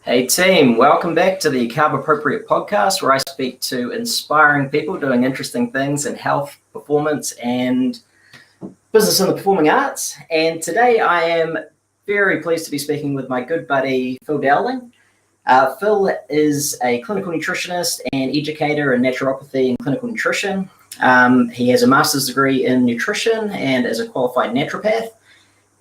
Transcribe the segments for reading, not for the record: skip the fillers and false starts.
Hey team, welcome back to the Carb-Appropriate podcast, where I speak to inspiring people doing interesting things in health, performance, and business in the performing arts. And today I am very pleased to be speaking with my good buddy, Phil Dowling. Phil is a clinical nutritionist and educator in naturopathy and clinical nutrition. He has a master's degree in nutrition and is a qualified naturopath.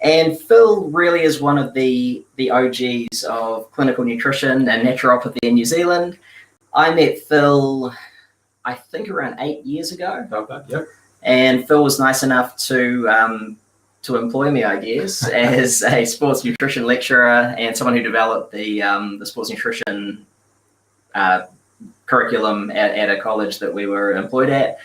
And Phil really is one of the OGs of clinical nutrition and naturopathy in New Zealand. I met Phil, I think around 8 years ago. About that, yep. And Phil was nice enough to employ me, I guess, as a sports nutrition lecturer and someone who developed the sports nutrition curriculum at a college that we were employed at.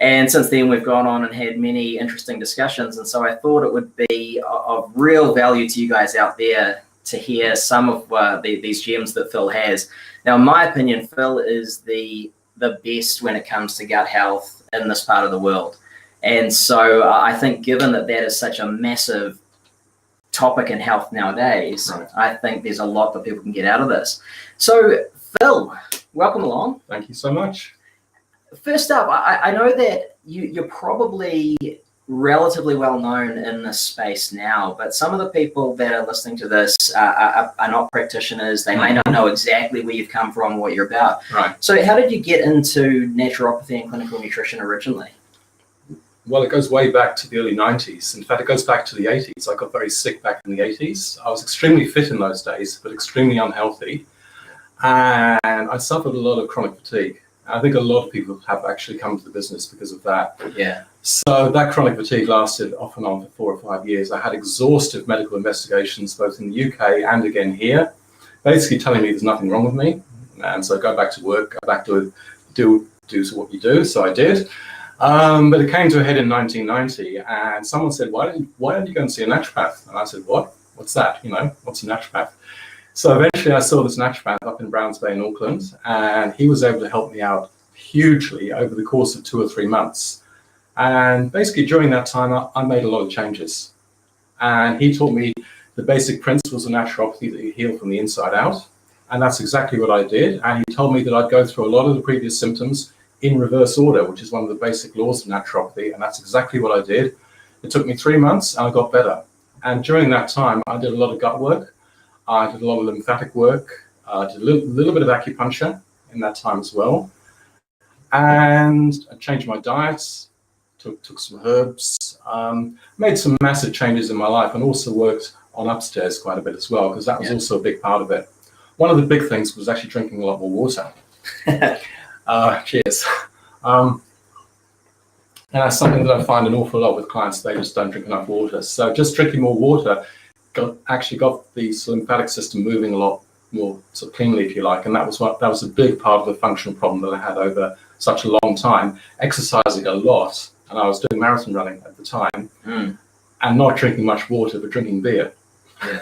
And since then, we've gone on and had many interesting discussions. And so I thought it would be of real value to you guys out there to hear some of these gems that Phil has. Now, in my opinion, Phil is the best when it comes to gut health in this part of the world. And so I think given that is such a massive topic in health nowadays, right, I think there's a lot that people can get out of this. So, Phil, welcome along. Thank you so much. First up, I know that you're probably relatively well known in this space now, but some of the people that are listening to this are not practitioners. They may not know exactly where you've come from, what you're about. Right. So how did you get into naturopathy and clinical nutrition originally? Well, it goes way back to the early 90s. In fact, it goes back to the 80s. I got very sick back in the 80s. I was extremely fit in those days, but extremely unhealthy. And I suffered a lot of chronic fatigue. I think a lot of people have actually come to the business because of that. Yeah. So that chronic fatigue lasted off and on for 4 or 5 years. I had exhaustive medical investigations, both in the UK and again here, basically telling me there's nothing wrong with me. And so go back to work, go back to do what you do. So I did. But it came to a head in 1990, and someone said, why don't you go and see a naturopath? And I said, what? What's that? What's a naturopath? So eventually I saw this naturopath up in Browns Bay in Auckland, and he was able to help me out hugely over the course of 2 or 3 months. And basically during that time, I made a lot of changes. And he taught me the basic principles of naturopathy, that you heal from the inside out. And that's exactly what I did. And he told me that I'd go through a lot of the previous symptoms in reverse order, which is one of the basic laws of naturopathy. And that's exactly what I did. It took me 3 months and I got better. And during that time, I did a lot of gut work. I did a lot of lymphatic work, did a little bit of acupuncture in that time as well. And I changed my diet, took some herbs, made some massive changes in my life, and also worked on upstairs quite a bit as well, because that was also a big part of it. One of the big things was actually drinking a lot more water. Cheers. And that's something that I find an awful lot with clients. They just don't drink enough water. So just drinking more water actually got the lymphatic system moving a lot more sort of cleanly, if you like, and that was a big part of the functional problem that I had over such a long time, exercising a lot, and I was doing marathon running at the time, and not drinking much water, but drinking beer. Yeah.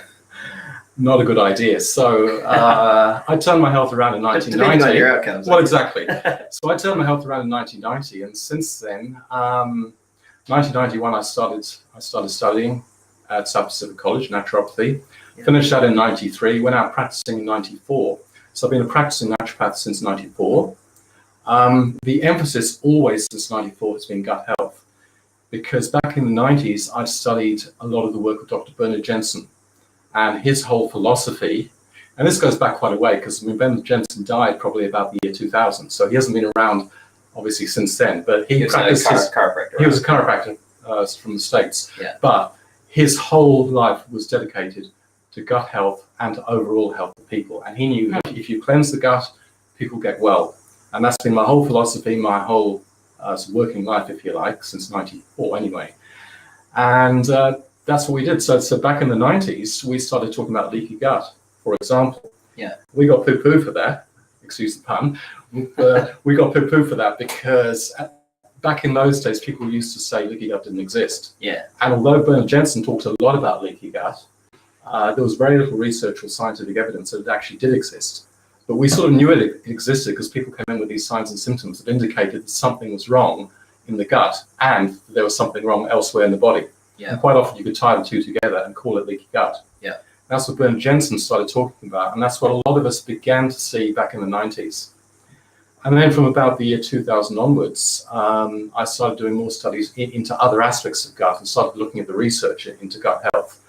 Not a good idea. So I turned my health around in 1990. Depending on your outcomes. Well, exactly. So I turned my health around in 1990, and since then, 1991, I started studying at South Pacific College, naturopathy. Yeah. Finished that in 93, went out practicing in 94. So I've been a practicing naturopath since 94. The emphasis always since 94 has been gut health, because back in the 90s, I studied a lot of the work of Dr. Bernard Jensen and his whole philosophy. And this goes back quite a way, because Bernard Jensen died probably about the year 2000. So he hasn't been around, obviously, since then. But he was a chiropractor. He was a chiropractor from the States. Yeah. But his whole life was dedicated to gut health and to overall health of people. And he knew if you cleanse the gut, people get well. And that's been my whole philosophy, my whole working life, if you like, since 94 anyway. And that's what we did. So back in the 90s, we started talking about leaky gut, for example. Yeah. We got poo-poo for that, excuse the pun. We got poo-poo for that because back in those days, people used to say leaky gut didn't exist. Yeah. And although Bernard Jensen talked a lot about leaky gut, there was very little research or scientific evidence that it actually did exist. But we sort of knew it existed because people came in with these signs and symptoms that indicated that something was wrong in the gut and that there was something wrong elsewhere in the body. Yeah. And quite often you could tie the two together and call it leaky gut. Yeah. That's what Bernard Jensen started talking about, and that's what a lot of us began to see back in the 90s. And then from about the year 2000 onwards, I started doing more studies into other aspects of gut and started looking at the research into gut health.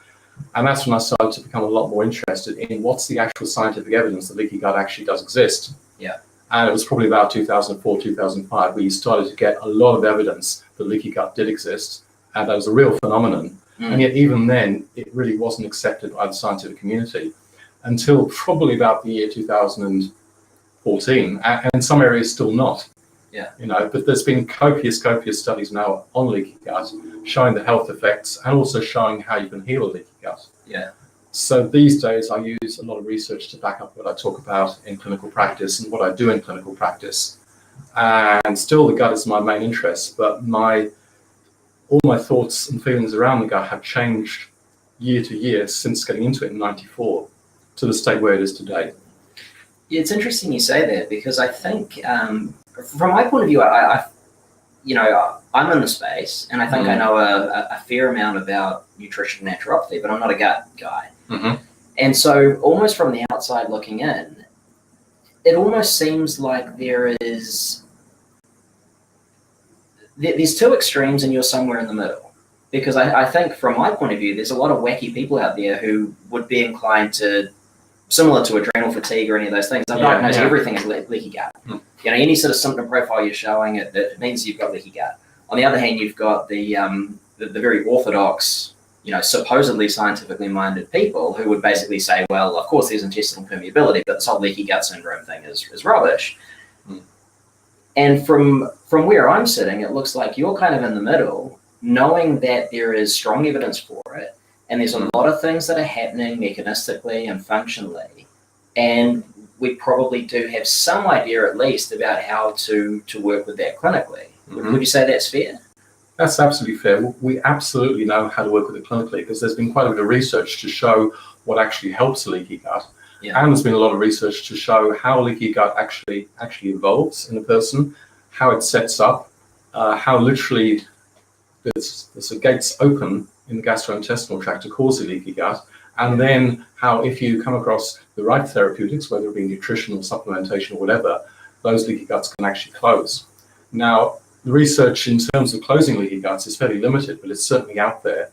And that's when I started to become a lot more interested in what's the actual scientific evidence that leaky gut actually does exist. Yeah. And it was probably about 2004, 2005, where you started to get a lot of evidence that leaky gut did exist, and that was a real phenomenon. And yet even then, it really wasn't accepted by the scientific community until probably about the year 2014, and in some areas still not. Yeah. But there's been copious studies now on leaky gut, showing the health effects and also showing how you can heal a leaky gut. Yeah. So these days I use a lot of research to back up what I talk about in clinical practice and what I do in clinical practice. And still the gut is my main interest, but all my thoughts and feelings around the gut have changed year to year since getting into it in '94 to the state where it is today. Yeah, it's interesting you say that, because I think, from my point of view, I'm in the space, and I think I know a fair amount about nutrition and naturopathy, but I'm not a gut guy. And so almost from the outside looking in, it almost seems like there's two extremes and you're somewhere in the middle. Because I think from my point of view, there's a lot of wacky people out there who would be inclined to, similar to adrenal fatigue or any of those things, they'll diagnose everything as leaky gut. Any sort of symptom profile you're showing, it means you've got leaky gut. On the other hand, you've got the very orthodox, supposedly scientifically minded people who would basically say, well, of course there's intestinal permeability, but this whole leaky gut syndrome thing is rubbish. And from where I'm sitting, it looks like you're kind of in the middle, knowing that there is strong evidence for it, and there's a lot of things that are happening mechanistically and functionally, and we probably do have some idea at least about how to work with that clinically. Would you say that's fair? That's absolutely fair. We absolutely know how to work with it clinically, because there's been quite a bit of research to show what actually helps a leaky gut. And there's been a lot of research to show how leaky gut actually evolves in a person, how it sets up, how literally there's a gates open in the gastrointestinal tract to cause a leaky gut, and then how if you come across the right therapeutics, whether it be nutrition or supplementation or whatever, those leaky guts can actually close. Now, the research in terms of closing leaky guts is fairly limited, but it's certainly out there.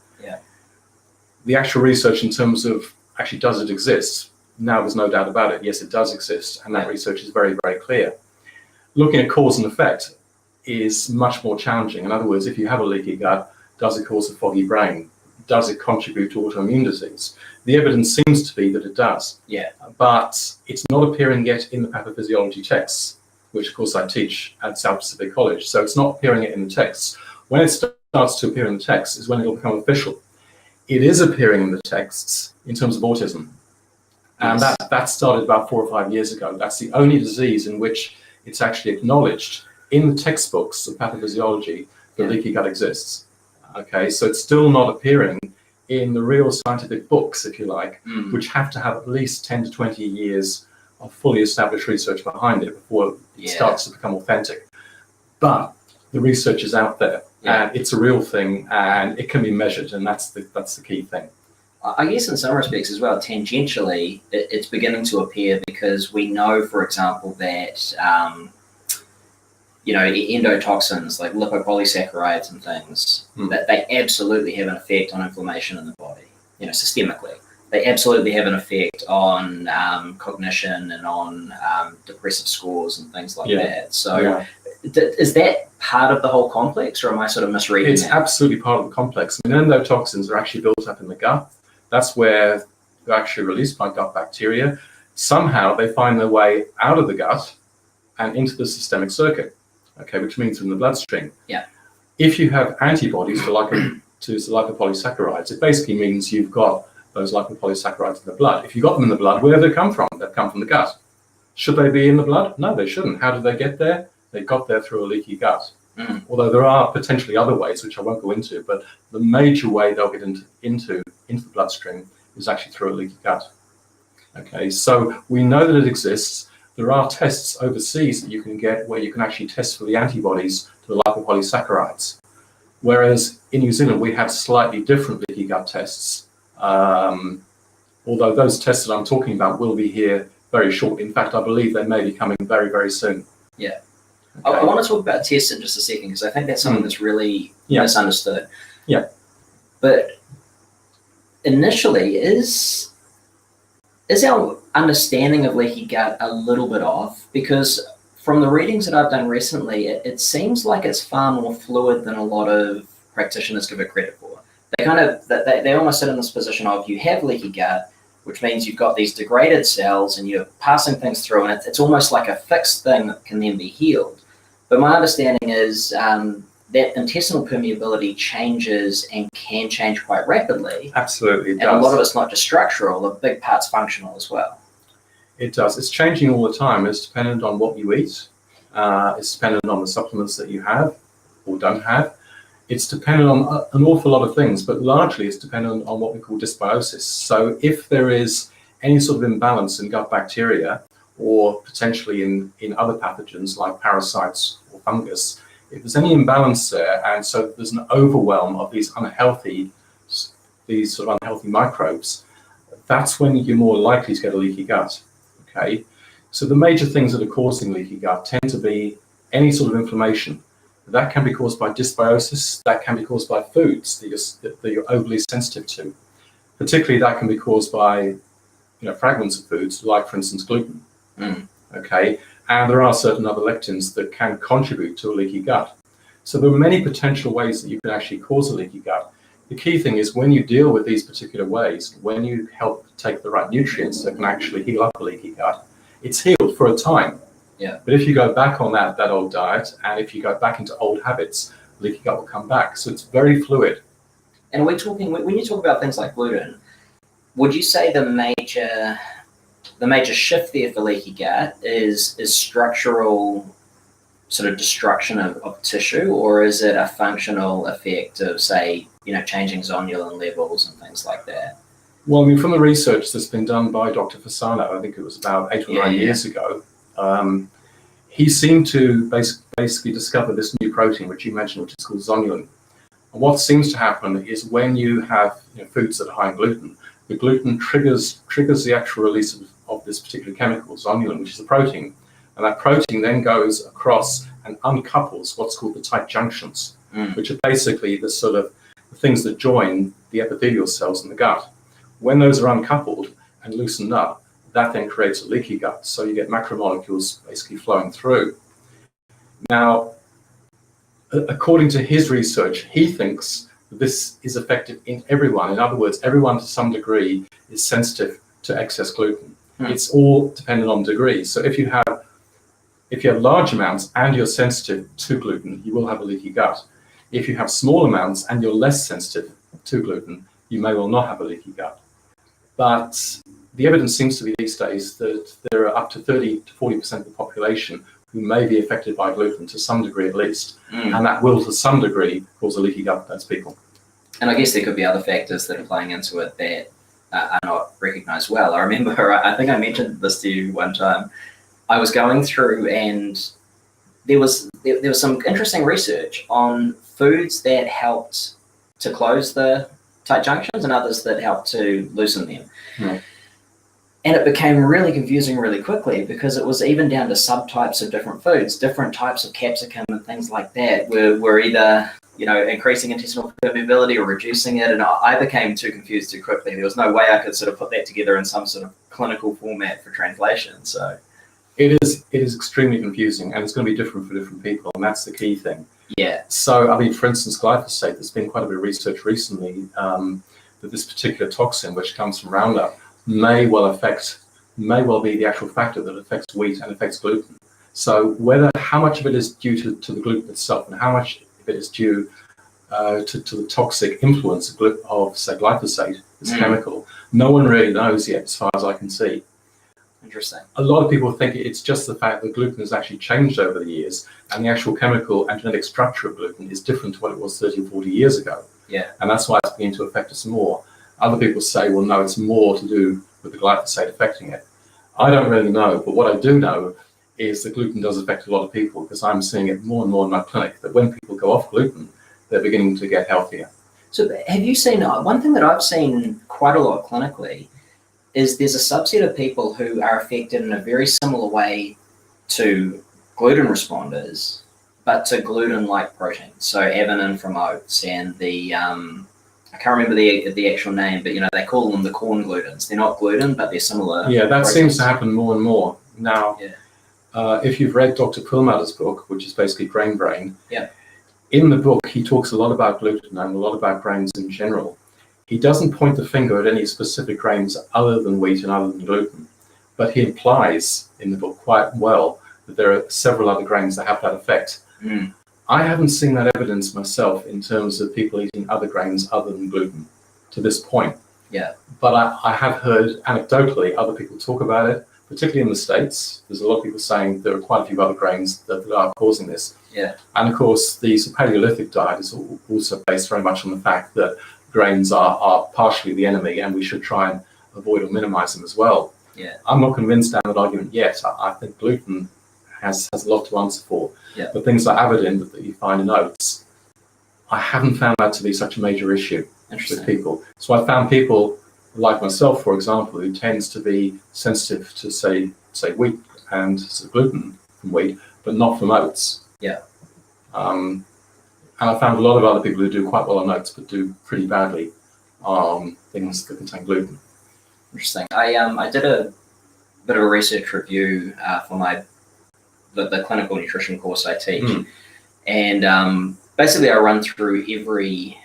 The actual research in terms of actually does it exist, now there's no doubt about it. Yes, it does exist, and that research is very, very clear. Looking at cause and effect is much more challenging. In other words, if you have a leaky gut, does it cause a foggy brain? Does it contribute to autoimmune disease? The evidence seems to be that it does. But it's not appearing yet in the pathophysiology texts, which of course I teach at South Pacific College. So it's not appearing in the texts. When it starts to appear in the texts is when it will become official. It is appearing in the texts in terms of autism. And that started about 4 or 5 years ago. That's the only disease in which it's actually acknowledged in the textbooks of pathophysiology that leaky gut exists. Okay, so it's still not appearing in the real scientific books, if you like, which have to have at least 10 to 20 years of fully established research behind it before it starts to become authentic. But the research is out there, and it's a real thing, and it can be measured, and that's the key thing. I guess in some respects as well, tangentially, it's beginning to appear because we know, for example, that endotoxins like lipopolysaccharides and things, that they absolutely have an effect on inflammation in the body, systemically. They absolutely have an effect on cognition and on depressive scores and things like that. So is that part of the whole complex, or am I sort of misreading It's absolutely part of the complex. I mean, endotoxins are actually built up in the gut. That's where they're actually released by gut bacteria. Somehow they find their way out of the gut and into the systemic circuit, okay, which means in the bloodstream. If you have antibodies to lipopolysaccharides, it basically means you've got those lipopolysaccharides in the blood. If you got them in the blood, where have they come from? They've come from the gut. Should they be in the blood? No, they shouldn't. How did they get there? They got there through a leaky gut. Although there are potentially other ways, which I won't go into, but the major way they'll get into the bloodstream is actually through a leaky gut. Okay, so we know that it exists. There are tests overseas that you can get where you can actually test for the antibodies to the lipopolysaccharides. Whereas in New Zealand, we have slightly different leaky gut tests. although those tests that I'm talking about will be here very shortly. In fact, I believe they may be coming very, very soon. Yeah. Okay. I want to talk about tests in just a second, because I think that's something that's really misunderstood. Yeah. But initially, is our understanding of leaky gut a little bit off? Because from the readings that I've done recently, it seems like it's far more fluid than a lot of practitioners give it credit for. They almost sit in this position of, you have leaky gut, which means you've got these degraded cells and you're passing things through, and it's almost like a fixed thing that can then be healed. But my understanding is that intestinal permeability changes and can change quite rapidly. Absolutely, it does. And a lot of it's not just structural, a big part's functional as well. It does. It's changing all the time. It's dependent on what you eat. It's dependent on the supplements that you have or don't have. It's dependent on an awful lot of things, but largely it's dependent on what we call dysbiosis. So if there is any sort of imbalance in gut bacteria, or potentially in other pathogens like parasites or fungus, if there's any imbalance there, and so there's an overwhelm of these sort of unhealthy microbes, that's when you're more likely to get a leaky gut. Okay, so the major things that are causing leaky gut tend to be any sort of inflammation. That can be caused by dysbiosis. That can be caused by foods that you're overly sensitive to. Particularly, that can be caused by fragments of foods, like for instance gluten. Okay, and there are certain other lectins that can contribute to a leaky gut. So there are many potential ways that you can actually cause a leaky gut. The key thing is, when you deal with these particular ways, when you help take the right nutrients that can actually heal up a leaky gut, it's healed for a time. Yeah. But if you go back on that old diet, and if you go back into old habits, leaky gut will come back. So it's very fluid. And we're talking, when you talk about things like gluten, would you say the major shift there for leaky gut is structural sort of destruction of tissue, or is it a functional effect of, say, changing zonulin levels and things like that? Well, I mean, from the research that's been done by Dr. Fasano, I think it was about 8 or 9 years ago, he seemed to basically discover this new protein, which you mentioned, which is called zonulin. And what seems to happen is, when you have foods that are high in gluten, the gluten triggers the actual release of this particular chemical, zonulin, which is a protein. And that protein then goes across and uncouples what's called the tight junctions, which are basically the sort of things that join the epithelial cells in the gut. When those are uncoupled and loosened up, that then creates a leaky gut. So you get macromolecules basically flowing through. Now, according to his research, he thinks that this is effective in everyone. In other words, everyone to some degree is sensitive to excess gluten. It's all dependent on degree. So if you have large amounts and you're sensitive to gluten, you will have a leaky gut. If you have small amounts and you're less sensitive to gluten, you may well not have a leaky gut. But the evidence seems to be these days that there are up to 30 to 40% of the population who may be affected by gluten to some degree at least. And that will to some degree cause a leaky gut, those people. And I guess there could be other factors that are playing into it that are not recognized well. I remember, I think I mentioned this to you one time. I was going through, and there was some interesting research on foods that helped to close the tight junctions and others that helped to loosen them. And it became really confusing really quickly, because it was even down to subtypes of different foods, different types of capsicum and things like that were either increasing intestinal permeability or reducing it. And I became too confused too quickly. There was no way I could sort of put that together in some sort of clinical format for translation. So it is extremely confusing, and it's going to be different for different people, and that's the key thing. Yeah. So, I mean, for instance, glyphosate, there's been quite a bit of research recently that this particular toxin, which comes from Roundup, may well be the actual factor that affects wheat and affects gluten. So how much of it is due to the gluten itself, and how much of it is due to the toxic influence of say, glyphosate, this chemical, no one really knows yet, as far as I can see. Interesting. A lot of people think it's just the fact that gluten has actually changed over the years, and the actual chemical and genetic structure of gluten is different to what it was 30 or 40 years ago. Yeah. And that's why it's beginning to affect us more. Other people say, well, no, it's more to do with the glyphosate affecting it. I don't really know, but what I do know is that gluten does affect a lot of people, because I'm seeing it more and more in my clinic, that when people go off gluten, they're beginning to get healthier. So have you seen, one thing that I've seen quite a lot clinically is there's a subset of people who are affected in a very similar way to gluten responders, but to gluten-like proteins. So avenin from oats and the I can't remember the actual name, but they call them the corn glutens. They're not gluten, but they're similar. Yeah, that proteins. seems to happen more and more now. Yeah. If you've read Dr. Perlmutter's book, which is basically Grain Brain, yeah, in the book he talks a lot about gluten and a lot about grains in general. He doesn't point the finger at any specific grains other than wheat and other than gluten, but he implies in the book quite well that there are several other grains that have that effect. Mm. I haven't seen that evidence myself in terms of people eating other grains other than gluten to this point. Yeah. But I have heard anecdotally other people talk about it, particularly in the States. There's a lot of people saying there are quite a few other grains that are causing this. Yeah. And of course, the Paleolithic diet is also based very much on the fact that grains are partially the enemy and we should try and avoid or minimize them as well. Yeah. I'm not convinced down that argument yet. I think gluten has a lot to answer for. Yeah. But things like avidin that you find in oats, I haven't found that to be such a major issue with people. So I found people like myself, for example, who tends to be sensitive to say wheat and gluten from wheat, but not from oats. Yeah. And I found a lot of other people who do quite well on oats, but do pretty badly on things that contain gluten. Interesting. I did a bit of a research review for the clinical nutrition course I teach, and basically I run through every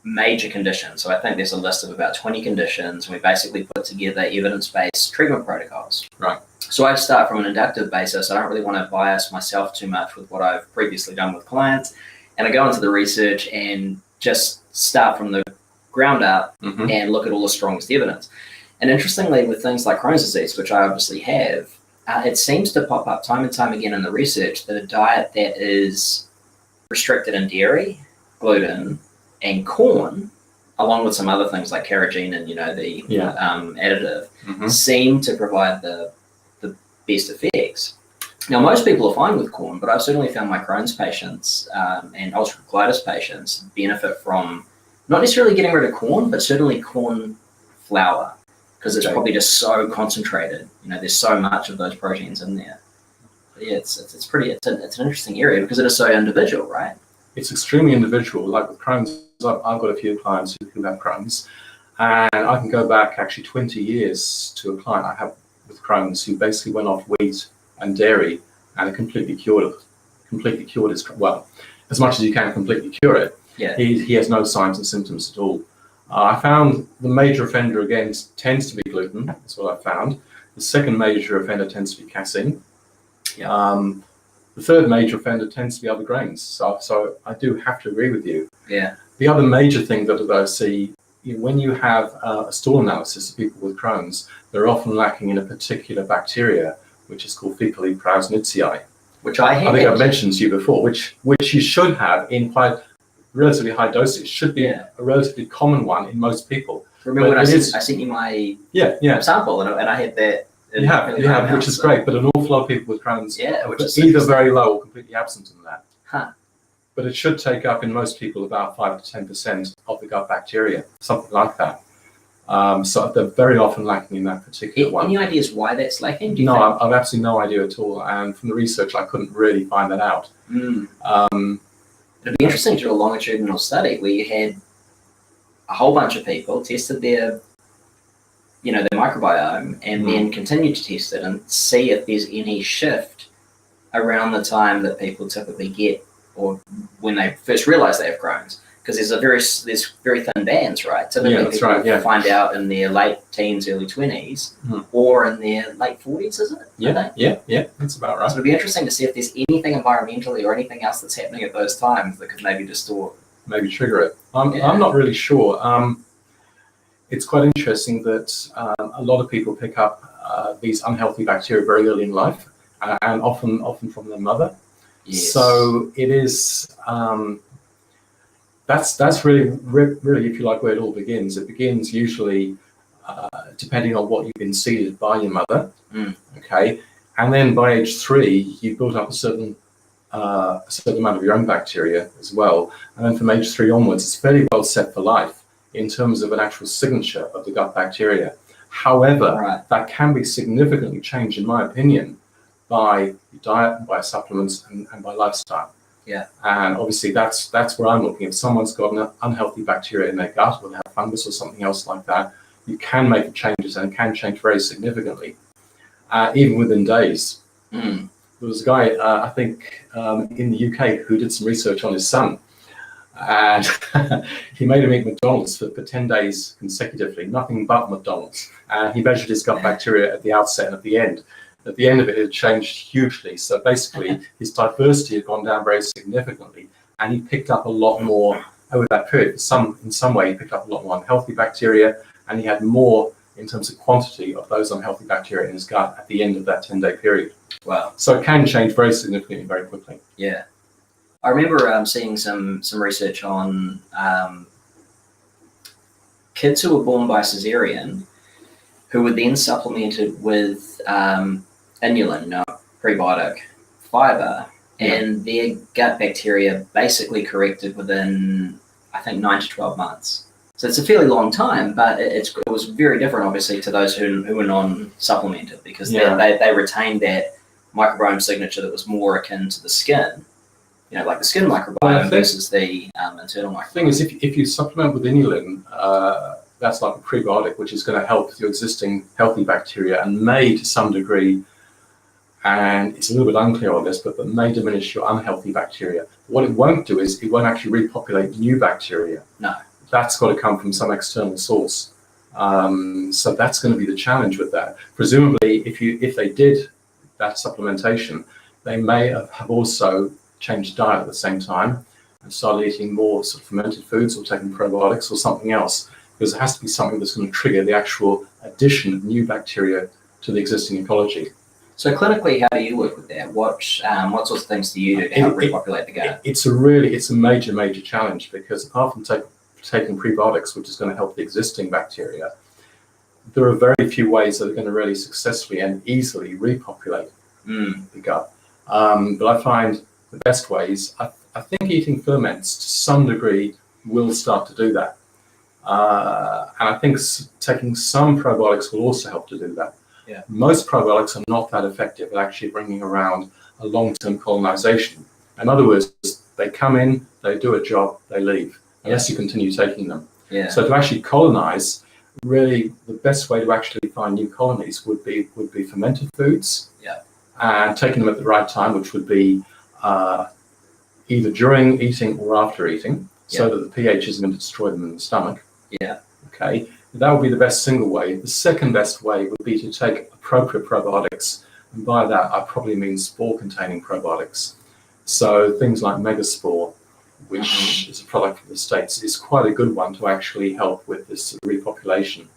major condition. So I think there's a list of about 20 conditions. We basically put together evidence-based treatment protocols. Right. So I start from an inductive basis. I don't really want to bias myself too much with what I've previously done with clients, and I go into the research and just start from the ground up and look at all the strongest evidence. And interestingly, with things like Crohn's disease, which I obviously have, it seems to pop up time and time again in the research that a diet that is restricted in dairy, gluten, and corn, along with some other things like carrageenan and the additive, seem to provide the best effects. Now, most people are fine with corn, but I've certainly found my Crohn's patients and ulcerative colitis patients benefit from not necessarily getting rid of corn, but certainly corn flour, because it's probably just so concentrated. There's so much of those proteins in there. But yeah, it's an interesting area because it is so individual, right? It's extremely individual. Like with Crohn's, I've got a few clients who have Crohn's, and I can go back actually 20 years to a client I have with Crohn's who basically went off wheat and dairy and completely cured his, well, as much as you can completely cure it. Yeah. He has no signs and symptoms at all. I found the major offender again tends to be gluten. That's what I found. The second major offender tends to be casein. Yeah. The third major offender tends to be other grains. So I do have to agree with you. Yeah. The other major thing that I see, when you have a stool analysis of people with Crohn's, they're often lacking in a particular bacteria, which is called Faecalli prausnitzii. Which I think I've mentioned to you before, which you should have in quite relatively high doses. Should be a relatively common one in most people. Remember when I sent you my sample and I had that. You have, which is great, but an awful lot of people with Crohn's are either very low or completely absent in that. Huh. But it should take up in most people about 5 to 10% of the gut bacteria, something like that. So they're very often lacking in that particular one. Any ideas why that's lacking? No, I've absolutely no idea at all. And from the research, I couldn't really find that out. It'd be interesting to do a longitudinal study where you had a whole bunch of people, tested their microbiome, and then continue to test it and see if there's any shift around the time that people typically get, or when they first realize they have Crohn's. Because there's very thin bands, right? Typically people find out in their late teens, early 20s, or in their late 40s, is it? Yeah, that's about right. So it'd be interesting to see if there's anything environmentally or anything else that's happening at those times that could maybe distort. Maybe trigger it. I'm not really sure. It's quite interesting that a lot of people pick up these unhealthy bacteria very early in life, and often from their mother. Yes. So it is. That's really, if you like, where it all begins. It begins usually depending on what you've been seeded by your mother. Okay, and then by age 3, you've built up a certain amount of your own bacteria as well. And then from age 3 onwards, it's fairly well set for life in terms of an actual signature of the gut bacteria. However, that can be significantly changed, in my opinion, by diet, by supplements, and by lifestyle. Yeah. And obviously that's where I'm looking. If someone's got an unhealthy bacteria in their gut, or they have fungus or something else like that, you can make the changes, and it can change very significantly, even within days. Mm. There was a guy, I think, in the UK who did some research on his son, and he made him eat McDonald's for 10 days consecutively, nothing but McDonald's. And he measured his gut bacteria at the outset and at the end. At the end of it, it had changed hugely. So basically, his diversity had gone down very significantly, and he picked up a lot more over that period. In some way, he picked up a lot more unhealthy bacteria, and he had more in terms of quantity of those unhealthy bacteria in his gut at the end of that 10-day period. Wow. So it can change very significantly, very quickly. Yeah. I remember seeing some research on kids who were born by cesarean, who were then supplemented with inulin, prebiotic fiber, and their gut bacteria basically corrected within, I think, 9 to 12 months. So it's a fairly long time, but it was very different, obviously, to those who were non-supplemented, because they retained that microbiome signature that was more akin to the skin, like the skin microbiome versus the internal microbiome. The thing is, if you supplement with inulin, that's like a prebiotic, which is going to help your existing healthy bacteria and may, to some degree, and it's a little bit unclear on this, but may diminish your unhealthy bacteria. What it won't do is it won't actually repopulate new bacteria. No. That's got to come from some external source. So that's going to be the challenge with that. Presumably, if they did that supplementation, they may have also changed diet at the same time and started eating more sort of fermented foods or taking probiotics or something else, because it has to be something that's going to trigger the actual addition of new bacteria to the existing ecology. So clinically, how do you work with that? What sorts of things do you do to help repopulate the gut? It's a major challenge, because apart from taking prebiotics, which is going to help the existing bacteria, there are very few ways that are going to really successfully and easily repopulate the gut. But I find the best ways, I think eating ferments to some degree will start to do that. And I think taking some probiotics will also help to do that. Yeah. Most probiotics are not that effective at actually bringing around a long-term colonization. In other words, they come in, they do a job, they leave, unless you continue taking them. Yeah. So to actually colonize, really the best way to actually find new colonies would be fermented foods. Yeah. And taking them at the right time, which would be either during eating or after eating, so that the pH isn't going to destroy them in the stomach. Yeah. Okay. That would be the best single way. The second best way would be to take appropriate probiotics. And by that, I probably mean spore-containing probiotics. So things like Megaspore, which is a product from the States, is quite a good one to actually help with this repopulation.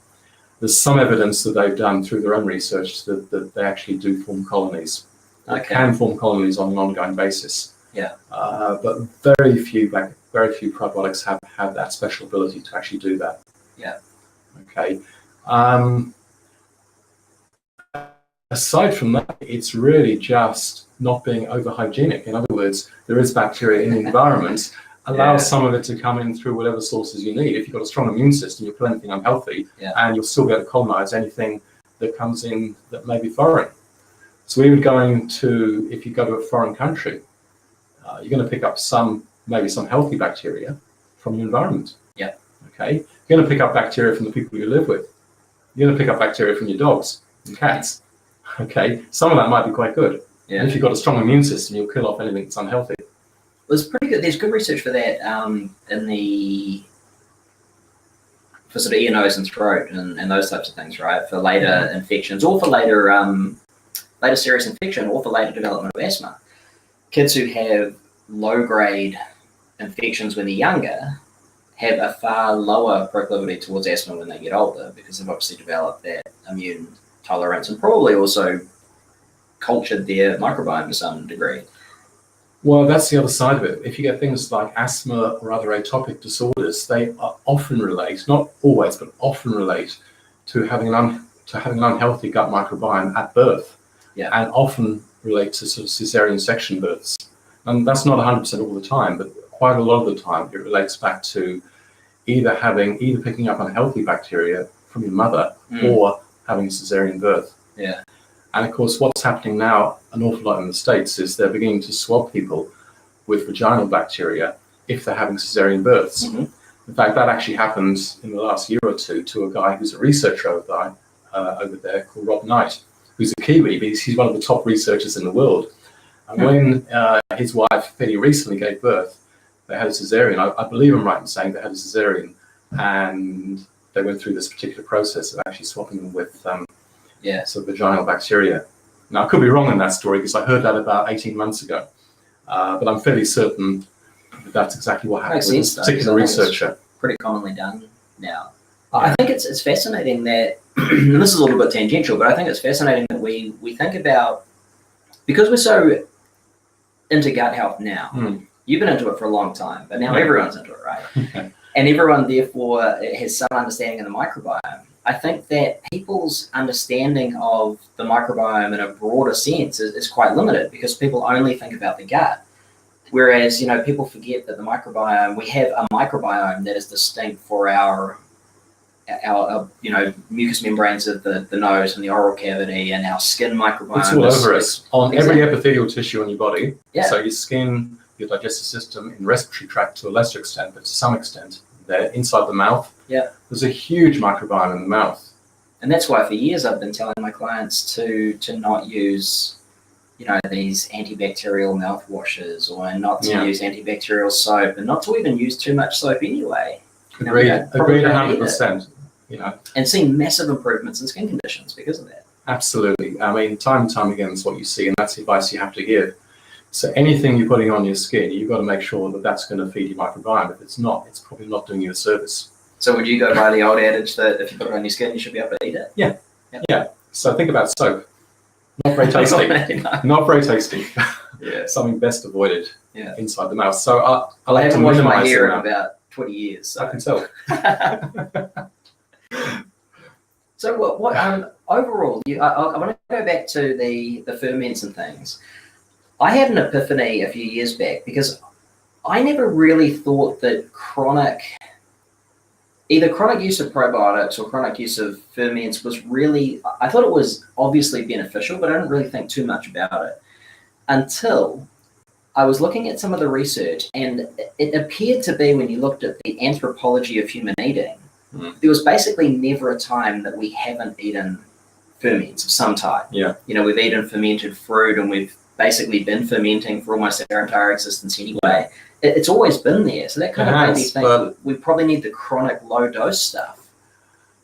There's some evidence that they've done through their own research that they actually do form colonies. They can form colonies on an ongoing basis. Yeah. But very few probiotics have that special ability to actually do that. Yeah. Okay. Aside from that, it's really just not being over-hygienic. In other words, there is bacteria in the environment. Allow some of it to come in through whatever sources you need. If you've got a strong immune system, you'll kill anything unhealthy, and you'll still be able to colonize anything that comes in that may be foreign. So even if you go to a foreign country, you're going to pick up maybe some healthy bacteria from your environment. Yeah. Okay. You're going to pick up bacteria from the people you live with. You're going to pick up bacteria from your dogs and cats. Okay. Some of that might be quite good. Yeah. And if you've got a strong immune system, you'll kill off anything that's unhealthy. There's pretty good. There's good research for that for sort of ear, nose, and throat and those types of things, right? For later infections, or for later serious infection, or for later development of asthma. Kids who have low-grade infections when they're younger have a far lower proclivity towards asthma when they get older, because they've obviously developed that immune tolerance and probably also cultured their microbiome to some degree. Well, that's the other side of it. If you get things like asthma or other atopic disorders, they often relate, not always, but often relate to having an unhealthy gut microbiome at birth, and often relate to sort of cesarean section births. And that's not 100% all the time, but quite a lot of the time it relates back to either picking up unhealthy bacteria from your mother or having a cesarean birth. Yeah. And of course, what's happening now an awful lot in the States is they're beginning to swab people with vaginal bacteria if they're having cesarean births. Mm-hmm. In fact, that actually happened in the last year or two to a guy who's a researcher over there called Rob Knight, who's a Kiwi, because he's one of the top researchers in the world. And when his wife fairly recently gave birth, they had a cesarean. I believe I'm right in saying they had a cesarean, and they went through this particular process of actually swapping them with sort of vaginal bacteria. Now, I could be wrong in that story because I heard that about 18 months ago, but I'm fairly certain that that's exactly what happened with this particular researcher. Pretty commonly done now. I think it's fascinating that, and this is a little bit tangential, but I think it's fascinating that we think about, because we're so into gut health now, you've been into it for a long time, but now everyone's into it, right? And everyone therefore has some understanding of the microbiome. I think that people's understanding of the microbiome in a broader sense is quite limited, because people only think about the gut. Whereas, people forget that the microbiome, we have a microbiome that is distinct for our mucous membranes of the nose and the oral cavity, and our skin microbiome. It's all over us, on every epithelial tissue on your body. Yeah. So your skin, your digestive system, in respiratory tract to a lesser extent, but to some extent, there inside the mouth. Yeah. There's a huge microbiome in the mouth. And that's why for years I've been telling my clients to not use these antibacterial mouthwashes, or not to use antibacterial soap, and not to even use too much soap anyway. Agreed 100%. And seeing massive improvements in skin conditions because of that. Absolutely. I mean, time and time again is what you see, and that's the advice you have to give. So anything you're putting on your skin, you've got to make sure that that's going to feed your microbiome. If it's not, it's probably not doing you a service. So would you go by the old adage that if you put it on your skin, you should be able to eat it? Yeah. Yeah. So think about soap. Not very tasty. Not very tasty. Yeah. Something best avoided inside the mouth. So I like to washed minimize my hair in about 20 years. So. I can tell. So what overall, I want to go back to the ferments and things. I had an epiphany a few years back, because I never really thought that either chronic use of probiotics or chronic use of ferments was really, I thought it was obviously beneficial, but I didn't really think too much about it until I was looking at some of the research, and it appeared to be, when you looked at the anthropology of human eating, there was basically never a time that we haven't eaten ferments of some type. Yeah. We've eaten fermented fruit, and we've basically been fermenting for almost our entire existence anyway. It's always been there. So that kind of made me think we probably need the chronic low dose stuff.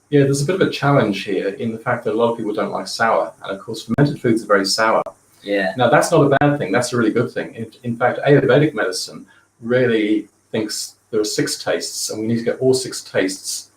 Yeah, there's a bit of a challenge here in the fact that a lot of people don't like sour. And of course, fermented foods are very sour. Yeah. Now, that's not a bad thing. That's a really good thing. In fact, Ayurvedic medicine really thinks there are 6 tastes, and we need to get all 6 tastes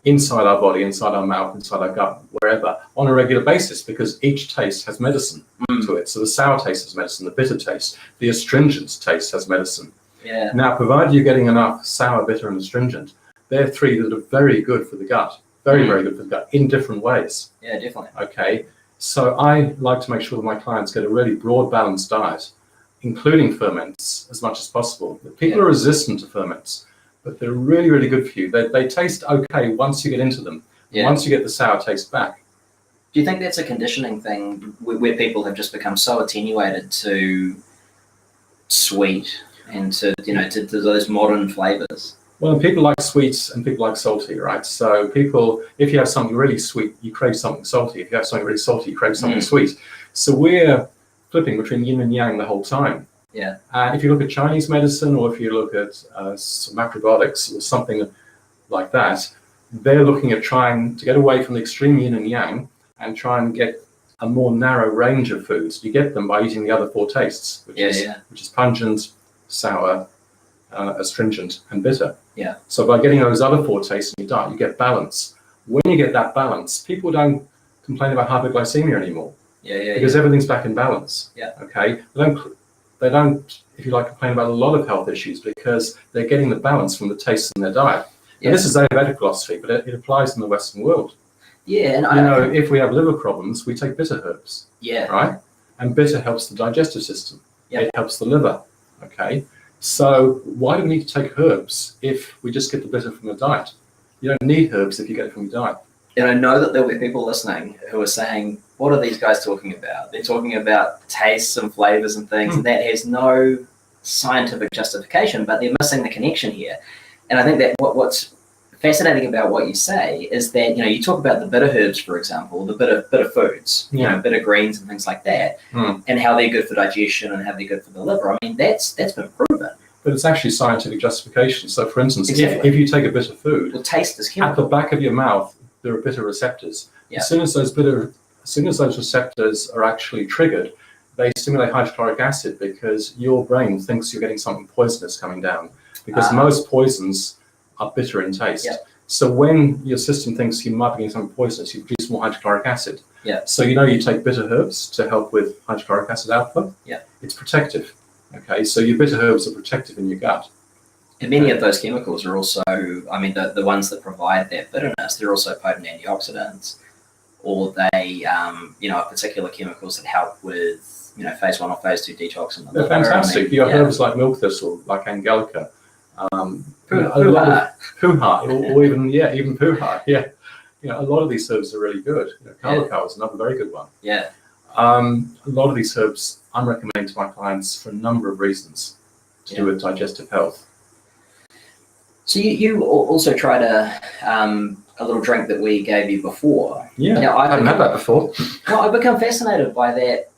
inside our body, inside our mouth, inside our gut, wherever, on a regular basis, because each taste has medicine to it. So the sour taste has medicine, the bitter taste, the astringent taste has medicine. Yeah. Now, provided you're getting enough sour, bitter, and astringent, they're 3 that are very good for the gut, very, very good for the gut in different ways. Yeah, definitely. Okay, so I like to make sure that my clients get a really broad, balanced diet, including ferments as much as possible. People are resistant to ferments, but they're really, really good for you. They taste okay once you get into them, once you get the sour taste back. Do you think that's a conditioning thing where people have just become so attenuated to sweet and to those modern flavors? Well, people like sweets and people like salty, right? So people, if you have something really sweet, you crave something salty. If you have something really salty, you crave something sweet. So we're flipping between yin and yang the whole time. Yeah. If you look at Chinese medicine, or if you look at macrobiotics or something like that, they're looking at trying to get away from the extreme yin and yang and try and get a more narrow range of foods. You get them by using the other 4 tastes, which is pungent, sour, astringent, and bitter. Yeah. So by getting those other 4 tastes in your diet, you get balance. When you get that balance, people don't complain about hypoglycemia anymore. Because everything's back in balance. Yeah. Okay. They don't, if you like, complain about a lot of health issues because they're getting the balance from the tastes in their diet. Yeah. And this is Ayurvedic philosophy, but it applies in the Western world. Yeah, and if we have liver problems, we take bitter herbs. Yeah. Right? And bitter helps the digestive system. Yeah. It helps the liver. Okay. So why do we need to take herbs if we just get the bitter from the diet? You don't need herbs if you get it from your diet. And I know that there'll be people listening who are saying, what are these guys talking about? They're talking about tastes and flavors and things, and that has no scientific justification, but they're missing the connection here. And I think that what's fascinating about what you say is that, you talk about the bitter herbs, for example, the bitter foods, bitter greens and things like that, and how they're good for digestion and how they're good for the liver. I mean, that's been proven. But it's actually scientific justification. So, for instance, if you take a bitter food, the taste is at the back of your mouth, there are bitter receptors. Yeah. As soon as those receptors are actually triggered, they stimulate hydrochloric acid because your brain thinks you're getting something poisonous coming down. Because most poisons are bitter in taste. Yep. So when your system thinks you might be getting something poisonous, you produce more hydrochloric acid. Yeah. So you take bitter herbs to help with hydrochloric acid output. Yeah. It's protective. Okay, so your bitter herbs are protective in your gut. And many of those chemicals are also, the ones that provide that bitterness, they're also potent antioxidants, or they, are particular chemicals that help with, phase 1 or phase 2 detox in the liver. They're fantastic. You have herbs like milk thistle, like angelica, puha, or even puha. Yeah, a lot of these herbs are really good. Carb-Appropriate is another very good one. Yeah. A lot of these herbs I'm recommending to my clients for a number of reasons to do with digestive health. So you also tried a little drink that we gave you before. Yeah, now, I haven't had that before. Well, I've become fascinated by that